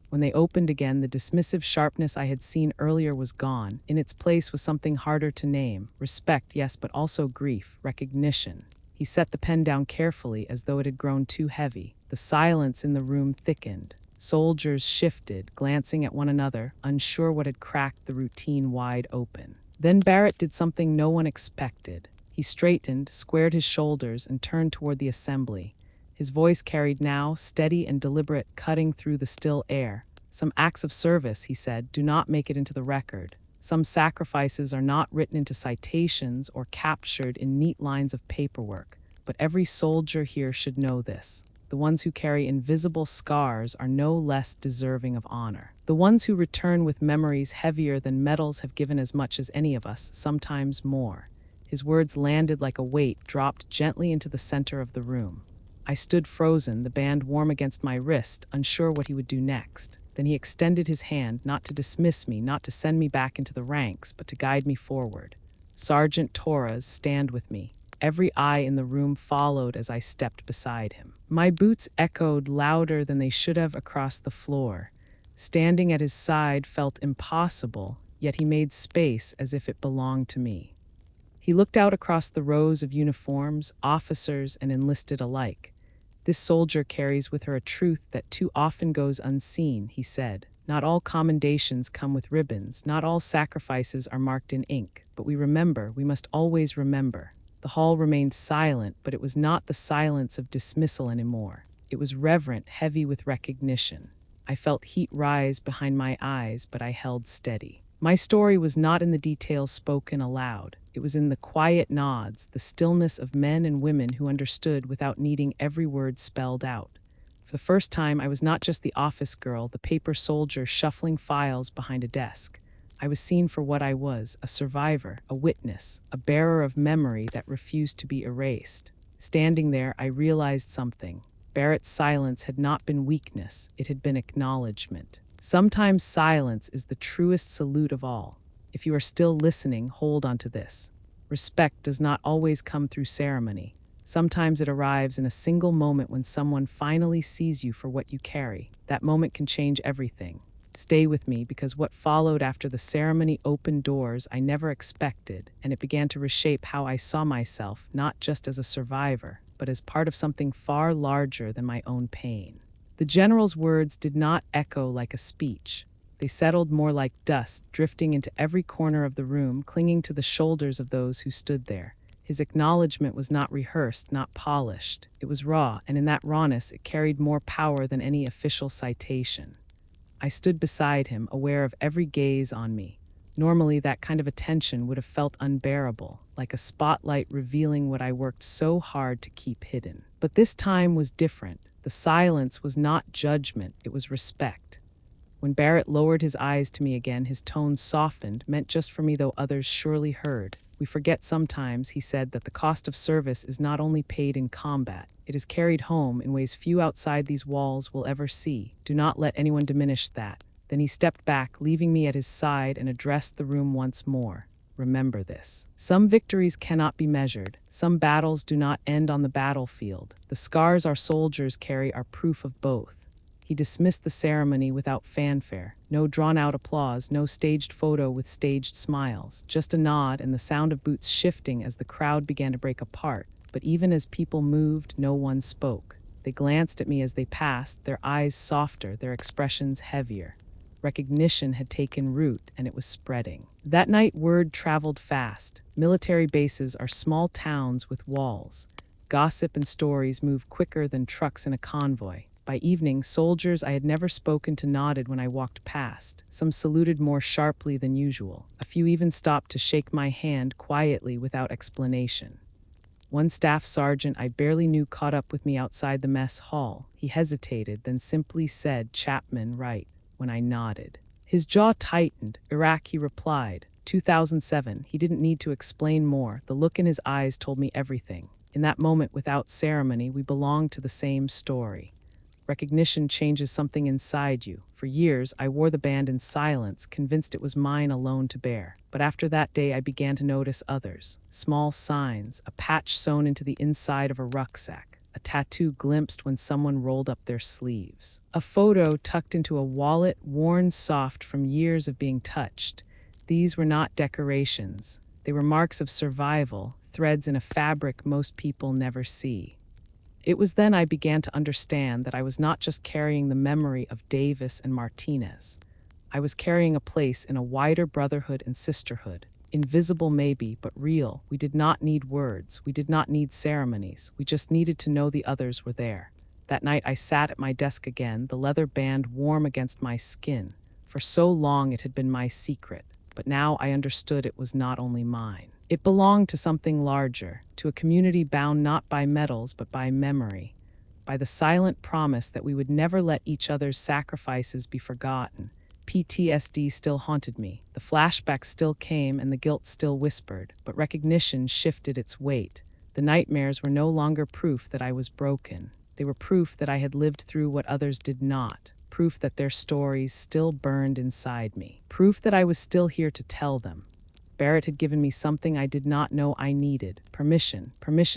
When they opened again, the dismissive sharpness I had seen earlier was gone. In its place was something harder to name. Respect, yes, but also grief, recognition. He set the pen down carefully, as though it had grown too heavy. The silence in the room thickened. Soldiers shifted, glancing at one another, unsure what had cracked the routine wide open. Then Barrett did something no one expected. He straightened, squared his shoulders, and turned toward the assembly. His voice carried now, steady and deliberate, cutting through the still air. Some acts of service, he said, do not make it into the record. Some sacrifices are not written into citations or captured in neat lines of paperwork. But every soldier here should know this. The ones who carry invisible scars are no less deserving of honor. The ones who return with memories heavier than medals have given as much as any of us, sometimes more. His words landed like a weight, dropped gently into the center of the room. I stood frozen, the band warm against my wrist, unsure what he would do next. Then he extended his hand, not to dismiss me, not to send me back into the ranks, but to guide me forward. Sergeant Torres, stand with me. Every eye in the room followed as I stepped beside him. My boots echoed louder than they should have across the floor. Standing at his side felt impossible, yet he made space as if it belonged to me. He looked out across the rows of uniforms, officers and enlisted alike. This soldier carries with her a truth that too often goes unseen, he said. Not all commendations come with ribbons, not all sacrifices are marked in ink, but we remember, we must always remember. The hall remained silent, but it was not the silence of dismissal anymore. It was reverent, heavy with recognition. I felt heat rise behind my eyes, but I held steady. My story was not in the details spoken aloud. It was in the quiet nods, the stillness of men and women who understood without needing every word spelled out. For the first time, I was not just the office girl, the paper soldier shuffling files behind a desk. I was seen for what I was, a survivor, a witness, a bearer of memory that refused to be erased. Standing there, I realized something. Barrett's silence had not been weakness, it had been acknowledgement. Sometimes silence is the truest salute of all. If you are still listening, hold on to this. Respect does not always come through ceremony. Sometimes it arrives in a single moment when someone finally sees you for what you carry. That moment can change everything. Stay with me, because what followed after the ceremony opened doors I never expected, and it began to reshape how I saw myself, not just as a survivor, but as part of something far larger than my own pain. The general's words did not echo like a speech. They settled more like dust, drifting into every corner of the room, clinging to the shoulders of those who stood there. His acknowledgement was not rehearsed, not polished. It was raw, and in that rawness it carried more power than any official citation. I stood beside him, aware of every gaze on me. Normally, that kind of attention would have felt unbearable, like a spotlight revealing what I worked so hard to keep hidden. But this time was different. The silence was not judgment, it was respect. When Barrett lowered his eyes to me again, his tone softened, meant just for me though others surely heard. We forget sometimes, he said, that the cost of service is not only paid in combat, it is carried home in ways few outside these walls will ever see. Do not let anyone diminish that. Then he stepped back, leaving me at his side, and addressed the room once more. Remember this. Some victories cannot be measured. Some battles do not end on the battlefield. The scars our soldiers carry are proof of both. He dismissed the ceremony without fanfare. No drawn-out applause, no staged photo with staged smiles. Just a nod and the sound of boots shifting as the crowd began to break apart. But even as people moved, no one spoke. They glanced at me as they passed, their eyes softer, their expressions heavier. Recognition had taken root, and it was spreading. That night, word traveled fast. Military bases are small towns with walls. Gossip and stories move quicker than trucks in a convoy. By evening, soldiers I had never spoken to nodded when I walked past. Some saluted more sharply than usual. A few even stopped to shake my hand quietly without explanation. One staff sergeant I barely knew caught up with me outside the mess hall. He hesitated, then simply said, "Chapman, right. when I nodded. His jaw tightened. Iraq, he replied. 2007. He didn't need to explain more. The look in his eyes told me everything. In that moment, without ceremony, we belonged to the same story. Recognition changes something inside you. For years, I wore the band in silence, convinced it was mine alone to bear. But after that day, I began to notice others. Small signs, a patch sewn into the inside of a rucksack, a tattoo glimpsed when someone rolled up their sleeves, a photo tucked into a wallet worn soft from years of being touched. These were not decorations. They were marks of survival, threads in a fabric most people never see. It was then I began to understand that I was not just carrying the memory of Davis and Martinez. I was carrying a place in a wider brotherhood and sisterhood. Invisible maybe, but real. We did not need words. We did not need ceremonies. We just needed to know the others were there. That night I sat at my desk again, the leather band warm against my skin. For so long it had been my secret, but now I understood it was not only mine. It belonged to something larger, to a community bound not by medals but by memory, by the silent promise that we would never let each other's sacrifices be forgotten. PTSD still haunted me. The flashbacks still came and the guilt still whispered, but recognition shifted its weight. The nightmares were no longer proof that I was broken. They were proof that I had lived through what others did not, proof that their stories still burned inside me, proof that I was still here to tell them. Barrett had given me something I did not know I needed, permission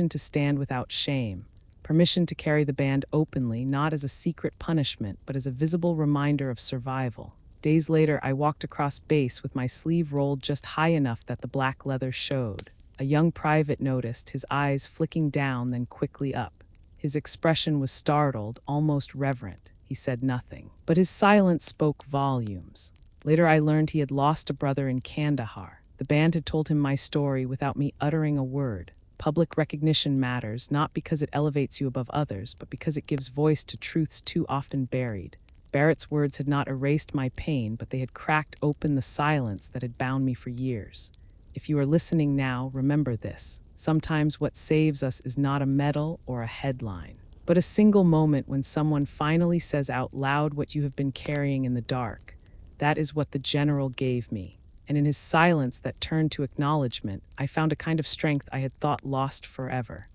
to stand without shame, permission to carry the band openly, not as a secret punishment, but as a visible reminder of survival. Days later, I walked across base with my sleeve rolled just high enough that the black leather showed. A young private noticed, his eyes flicking down, then quickly up. His expression was startled, almost reverent. He said nothing, but his silence spoke volumes. Later, I learned he had lost a brother in Kandahar. The band had told him my story without me uttering a word. Public recognition matters, not because it elevates you above others, but because it gives voice to truths too often buried. Barrett's words had not erased my pain, but they had cracked open the silence that had bound me for years. If you are listening now, remember this. Sometimes what saves us is not a medal or a headline, but a single moment when someone finally says out loud what you have been carrying in the dark. That is what the general gave me. And in his silence that turned to acknowledgement, I found a kind of strength I had thought lost forever.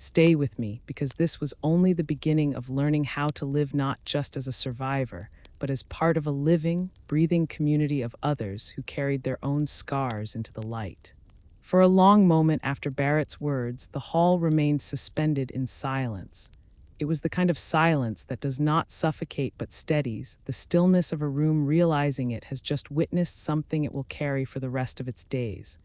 Stay with me, because this was only the beginning of learning how to live not just as a survivor, but as part of a living, breathing community of others who carried their own scars into the light. For a long moment after Barrett's words, the hall remained suspended in silence. It was the kind of silence that does not suffocate but steadies, the stillness of a room realizing it has just witnessed something it will carry for the rest of its days.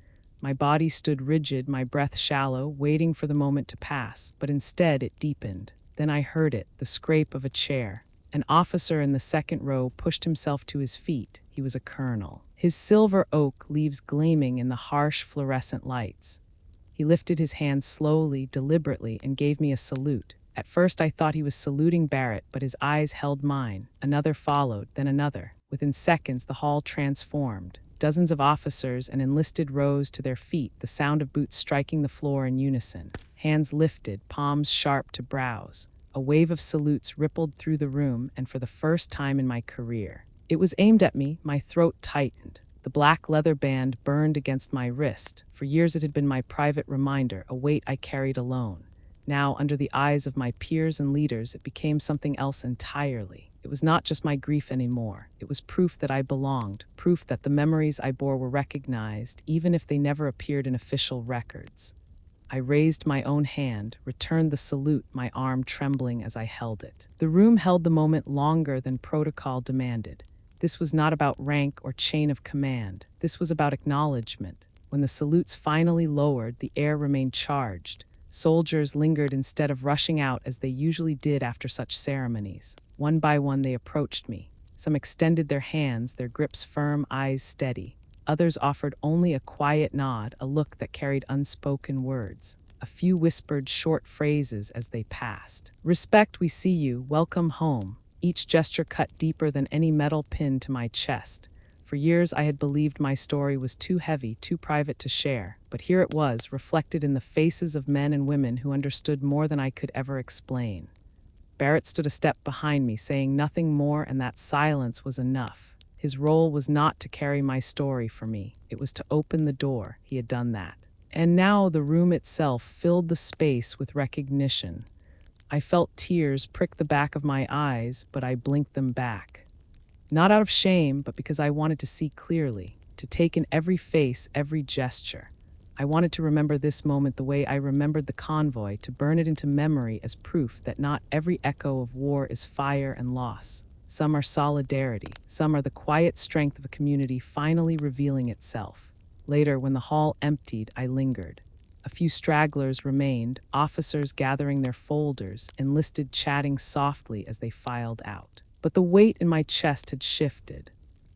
My body stood rigid, my breath shallow, waiting for the moment to pass, but instead it deepened. Then I heard it, the scrape of a chair. An officer in the second row pushed himself to his feet. He was a colonel. His silver oak leaves gleaming in the harsh fluorescent lights. He lifted his hand slowly, deliberately, and gave me a salute. At first I thought he was saluting Barrett, but his eyes held mine. Another followed, then another. Within seconds, the hall transformed. Dozens of officers and enlisted rose to their feet, the sound of boots striking the floor in unison. Hands lifted, palms sharp to brows. A wave of salutes rippled through the room, and for the first time in my career, it was aimed at me. My throat tightened. The black leather band burned against my wrist. For years it had been my private reminder, a weight I carried alone. Now, under the eyes of my peers and leaders, it became something else entirely. It was not just my grief anymore. It was proof that I belonged, proof that the memories I bore were recognized, even if they never appeared in official records. I raised my own hand, returned the salute, my arm trembling as I held it. The room held the moment longer than protocol demanded. This was not about rank or chain of command. This was about acknowledgement. When the salutes finally lowered, the air remained charged. Soldiers lingered instead of rushing out as they usually did after such ceremonies. One by one they approached me. Some extended their hands, their grips firm, eyes steady. Others offered only a quiet nod, a look that carried unspoken words. A few whispered short phrases as they passed. Respect, we see you, welcome home. Each gesture cut deeper than any metal pin to my chest. For years I had believed my story was too heavy, too private to share, but here it was, reflected in the faces of men and women who understood more than I could ever explain. Barrett stood a step behind me, saying nothing more, and that silence was enough. His role was not to carry my story for me. It was to open the door. He had done that. And now the room itself filled the space with recognition. I felt tears prick the back of my eyes, but I blinked them back. Not out of shame, but because I wanted to see clearly, to take in every face, every gesture. I wanted to remember this moment the way I remembered the convoy, to burn it into memory as proof that not every echo of war is fire and loss. Some are solidarity, some are the quiet strength of a community finally revealing itself. Later, when the hall emptied, I lingered. A few stragglers remained, officers gathering their folders, enlisted chatting softly as they filed out. But the weight in my chest had shifted.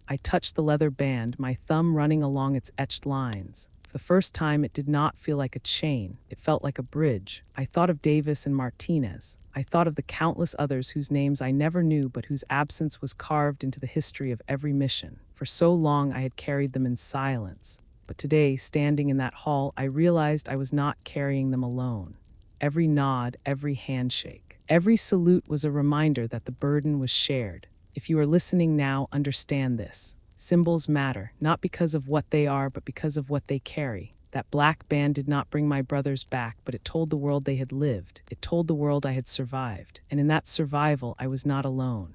I touched the leather band, my thumb running along its etched lines. For the first time, it did not feel like a chain. It felt like a bridge. I thought of Davis and Martinez. I thought of the countless others whose names I never knew but whose absence was carved into the history of every mission. For so long, I had carried them in silence. But today, standing in that hall, I realized I was not carrying them alone. Every nod, every handshake, every salute was a reminder that the burden was shared. If you are listening now, understand this. Symbols matter, not because of what they are, but because of what they carry. That black band did not bring my brothers back, but it told the world they had lived. It told the world I had survived. And in that survival, I was not alone.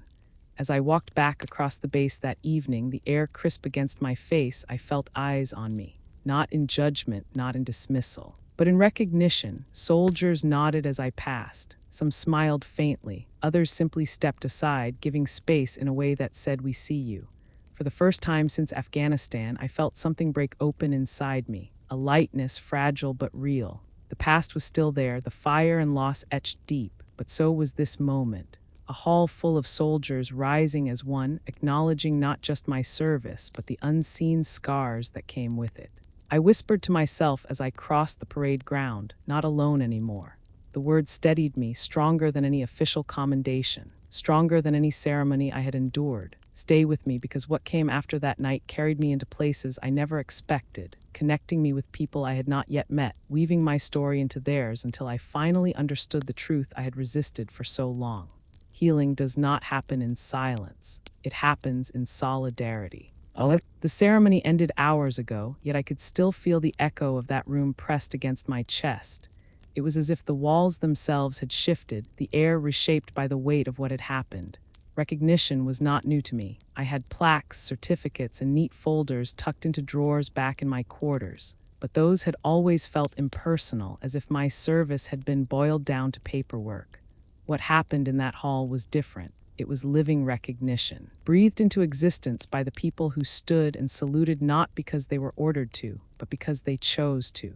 As I walked back across the base that evening, the air crisp against my face, I felt eyes on me. Not in judgment, not in dismissal, but in recognition. Soldiers nodded as I passed. Some smiled faintly. Others simply stepped aside, giving space in a way that said, "We see you." For the first time since Afghanistan, I felt something break open inside me, a lightness fragile but real. The past was still there, the fire and loss etched deep, but so was this moment. A hall full of soldiers rising as one, acknowledging not just my service, but the unseen scars that came with it. I whispered to myself as I crossed the parade ground, not alone anymore. The words steadied me, stronger than any official commendation, stronger than any ceremony I had endured. Stay with me, because what came after that night carried me into places I never expected, connecting me with people I had not yet met, weaving my story into theirs until I finally understood the truth I had resisted for so long. Healing does not happen in silence. It happens in solidarity. The ceremony ended hours ago, yet I could still feel the echo of that room pressed against my chest. It was as if the walls themselves had shifted, the air reshaped by the weight of what had happened. Recognition was not new to me. I had plaques, certificates, and neat folders tucked into drawers back in my quarters. But those had always felt impersonal, as if my service had been boiled down to paperwork. What happened in that hall was different. It was living recognition, breathed into existence by the people who stood and saluted not because they were ordered to, but because they chose to.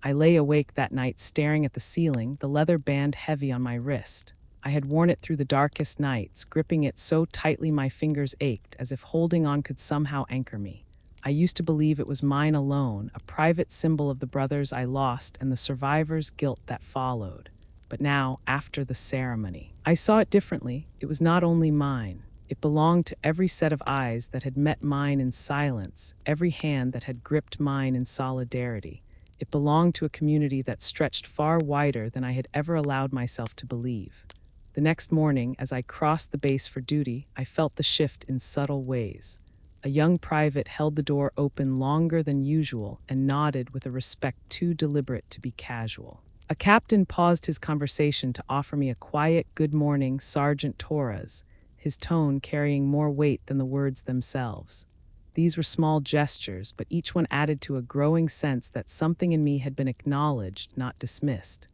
I lay awake that night staring at the ceiling, the leather band heavy on my wrist. I had worn it through the darkest nights, gripping it so tightly my fingers ached, as if holding on could somehow anchor me. I used to believe it was mine alone, a private symbol of the brothers I lost and the survivors' guilt that followed. But now, after the ceremony, I saw it differently. It was not only mine. It belonged to every set of eyes that had met mine in silence, every hand that had gripped mine in solidarity. It belonged to a community that stretched far wider than I had ever allowed myself to believe. The next morning, as I crossed the base for duty, I felt the shift in subtle ways. A young private held the door open longer than usual and nodded with a respect too deliberate to be casual. A captain paused his conversation to offer me a quiet "Good morning, Sergeant Torres," his tone carrying more weight than the words themselves. These were small gestures, but each one added to a growing sense that something in me had been acknowledged, not dismissed.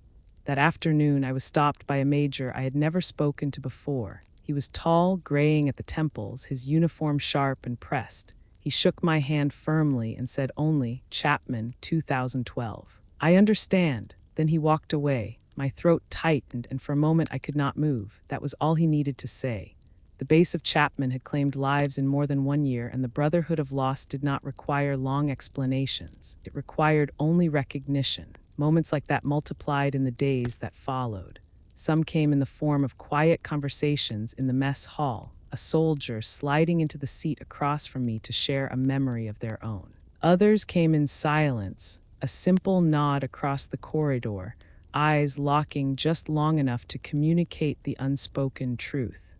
That afternoon, I was stopped by a major I had never spoken to before. He was tall, graying at the temples, his uniform sharp and pressed. He shook my hand firmly and said only, "Chapman, 2012. "I understand." Then he walked away. My throat tightened, and for a moment I could not move. That was all he needed to say. The base of Chapman had claimed lives in more than 1 year, and the brotherhood of loss did not require long explanations. It required only recognition. Moments like that multiplied in the days that followed. Some came in the form of quiet conversations in the mess hall, a soldier sliding into the seat across from me to share a memory of their own. Others came in silence, a simple nod across the corridor, eyes locking just long enough to communicate the unspoken truth.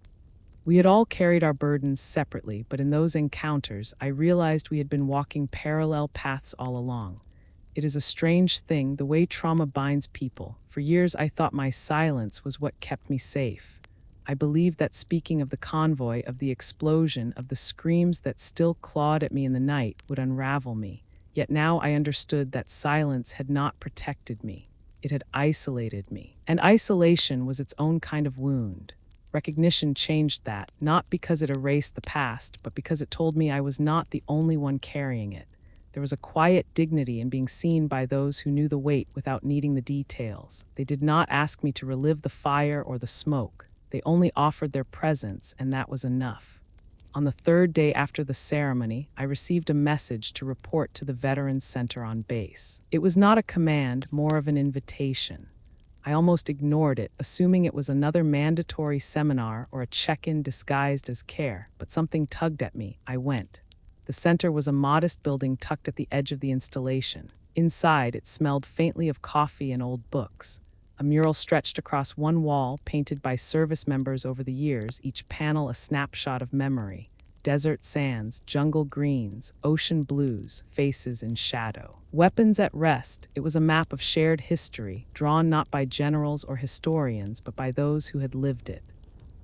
We had all carried our burdens separately, but in those encounters, I realized we had been walking parallel paths all along. It is a strange thing, the way trauma binds people. For years, I thought my silence was what kept me safe. I believed that speaking of the convoy, of the explosion, of the screams that still clawed at me in the night would unravel me. Yet now I understood that silence had not protected me. It had isolated me. And isolation was its own kind of wound. Recognition changed that, not because it erased the past, but because it told me I was not the only one carrying it. There was a quiet dignity in being seen by those who knew the weight without needing the details. They did not ask me to relive the fire or the smoke. They only offered their presence, and that was enough. On the third day after the ceremony, I received a message to report to the Veterans Center on base. It was not a command, more of an invitation. I almost ignored it, assuming it was another mandatory seminar or a check-in disguised as care, but something tugged at me. I went. The center was a modest building tucked at the edge of the installation. Inside, it smelled faintly of coffee and old books. A mural stretched across one wall, painted by service members over the years, each panel a snapshot of memory. Desert sands, jungle greens, ocean blues, faces in shadow. Weapons at rest, it was a map of shared history, drawn not by generals or historians, but by those who had lived it.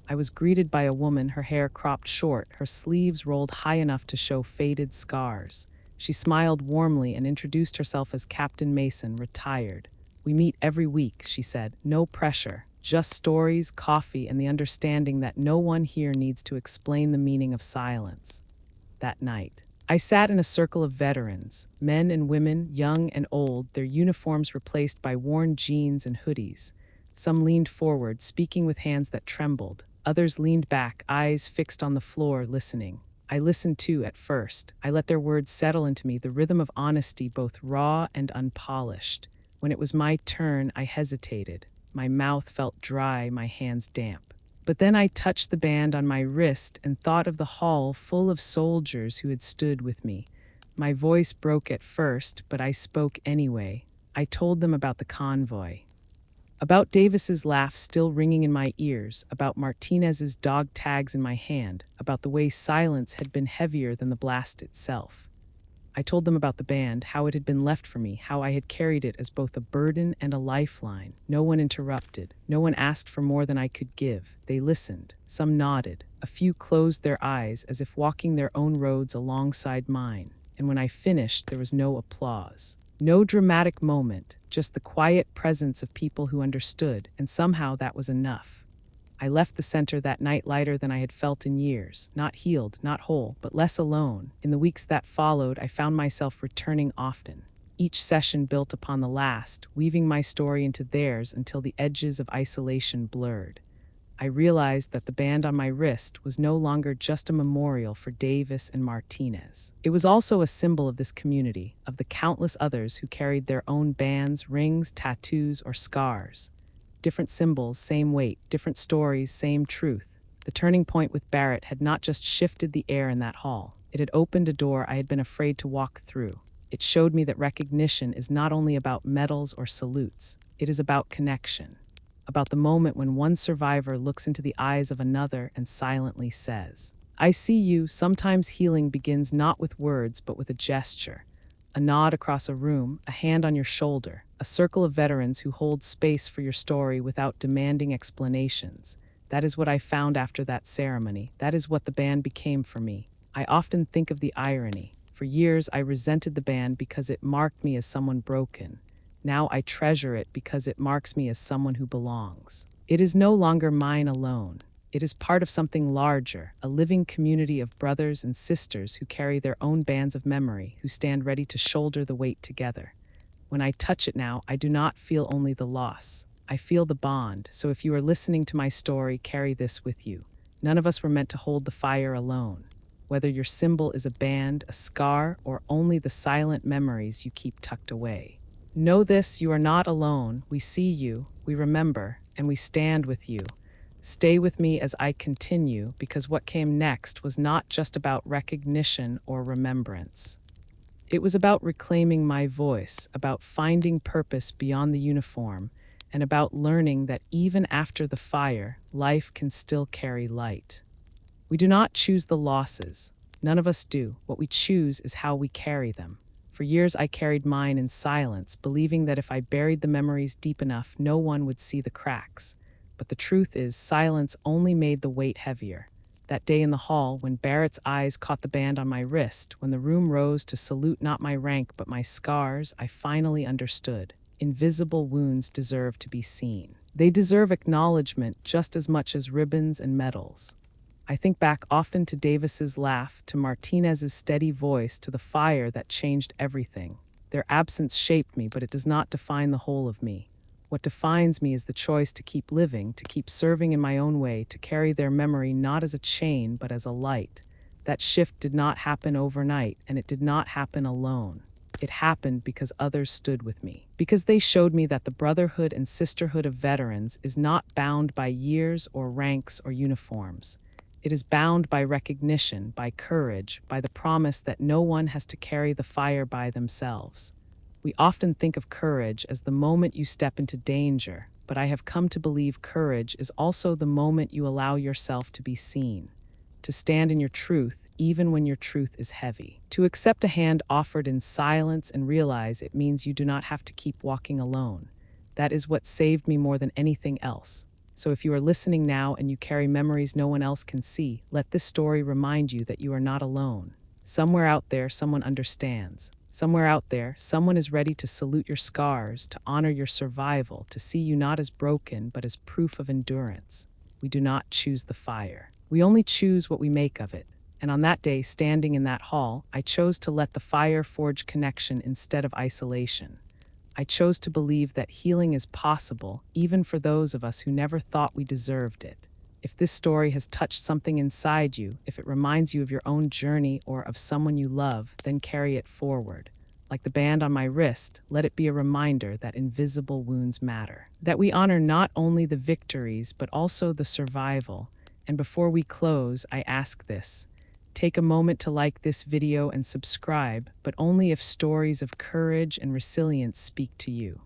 I was greeted by a woman, her hair cropped short, her sleeves rolled high enough to show faded scars. She smiled warmly and introduced herself as Captain Mason, retired. "We meet every week," she said. "No pressure. Just stories, coffee, and the understanding that no one here needs to explain the meaning of silence." That night, I sat in a circle of veterans, men and women, young and old, their uniforms replaced by worn jeans and hoodies. Some leaned forward, speaking with hands that trembled. Others leaned back, eyes fixed on the floor, listening. I listened too at first. I let their words settle into me, the rhythm of honesty, both raw and unpolished. When it was my turn, I hesitated. My mouth felt dry, my hands damp. But then I touched the band on my wrist and thought of the hall full of soldiers who had stood with me. My voice broke at first, but I spoke anyway. I told them about the convoy. About Davis's laugh still ringing in my ears, about Martinez's dog tags in my hand, about the way silence had been heavier than the blast itself. I told them about the band, how it had been left for me, how I had carried it as both a burden and a lifeline. No one interrupted. No one asked for more than I could give. They listened. Some nodded. A few closed their eyes as if walking their own roads alongside mine. And when I finished, there was no applause. No dramatic moment, just the quiet presence of people who understood, and somehow that was enough. I left the center that night lighter than I had felt in years, not healed, not whole, but less alone. In the weeks that followed, I found myself returning often. Each session built upon the last, weaving my story into theirs until the edges of isolation blurred. I realized that the band on my wrist was no longer just a memorial for Davis and Martinez. It was also a symbol of this community, of the countless others who carried their own bands, rings, tattoos, or scars. Different symbols, same weight, different stories, same truth. The turning point with Barrett had not just shifted the air in that hall. It had opened a door I had been afraid to walk through. It showed me that recognition is not only about medals or salutes, it is about connection. About the moment when one survivor looks into the eyes of another and silently says, "I see you." Sometimes healing begins not with words, but with a gesture. A nod across a room, a hand on your shoulder, a circle of veterans who hold space for your story without demanding explanations. That is what I found after that ceremony. That is what the band became for me. I often think of the irony. For years, I resented the band because it marked me as someone broken. Now I treasure it because it marks me as someone who belongs. It is no longer mine alone. It is part of something larger, a living community of brothers and sisters who carry their own bands of memory, who stand ready to shoulder the weight together. When I touch it now, I do not feel only the loss. I feel the bond, so if you are listening to my story, carry this with you. None of us were meant to hold the fire alone. Whether your symbol is a band, a scar, or only the silent memories you keep tucked away. Know this, you are not alone. We see you, we remember, and we stand with you. Stay with me as I continue, because what came next was not just about recognition or remembrance. It was about reclaiming my voice, about finding purpose beyond the uniform, and about learning that even after the fire, life can still carry light. We do not choose the losses. None of us do. What we choose is how we carry them. For years, I carried mine in silence, believing that if I buried the memories deep enough, no one would see the cracks. But the truth is, silence only made the weight heavier. That day in the hall, when Barrett's eyes caught the band on my wrist, when the room rose to salute not my rank but my scars, I finally understood. Invisible wounds deserve to be seen. They deserve acknowledgement just as much as ribbons and medals. I think back often to Davis's laugh, to Martinez's steady voice, to the fire that changed everything. Their absence shaped me, but it does not define the whole of me. What defines me is the choice to keep living, to keep serving in my own way, to carry their memory not as a chain, but as a light. That shift did not happen overnight, and it did not happen alone. It happened because others stood with me, because they showed me that the brotherhood and sisterhood of veterans is not bound by years or ranks or uniforms. It is bound by recognition, by courage, by the promise that no one has to carry the fire by themselves. We often think of courage as the moment you step into danger, but I have come to believe courage is also the moment you allow yourself to be seen, to stand in your truth even when your truth is heavy, to accept a hand offered in silence and realize it means you do not have to keep walking alone. That is what saved me more than anything else. So if you are listening now and you carry memories no one else can see, let this story remind you that you are not alone. Somewhere out there, someone understands. Somewhere out there, someone is ready to salute your scars, to honor your survival, to see you not as broken, but as proof of endurance. We do not choose the fire. We only choose what we make of it. And on that day, standing in that hall, I chose to let the fire forge connection instead of isolation. I chose to believe that healing is possible, even for those of us who never thought we deserved it. If this story has touched something inside you, if it reminds you of your own journey or of someone you love, then carry it forward. Like the band on my wrist, let it be a reminder that invisible wounds matter. That we honor not only the victories, but also the survival. And before we close, I ask this. Take a moment to like this video and subscribe, but only if stories of courage and resilience speak to you.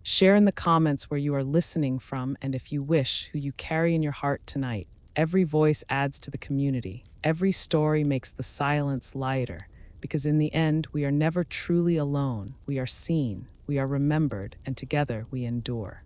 Share in the comments where you are listening from and, if you wish, who you carry in your heart tonight. Every voice adds to the community. Every story makes the silence lighter, because in the end, we are never truly alone. We are seen, we are remembered, and together we endure.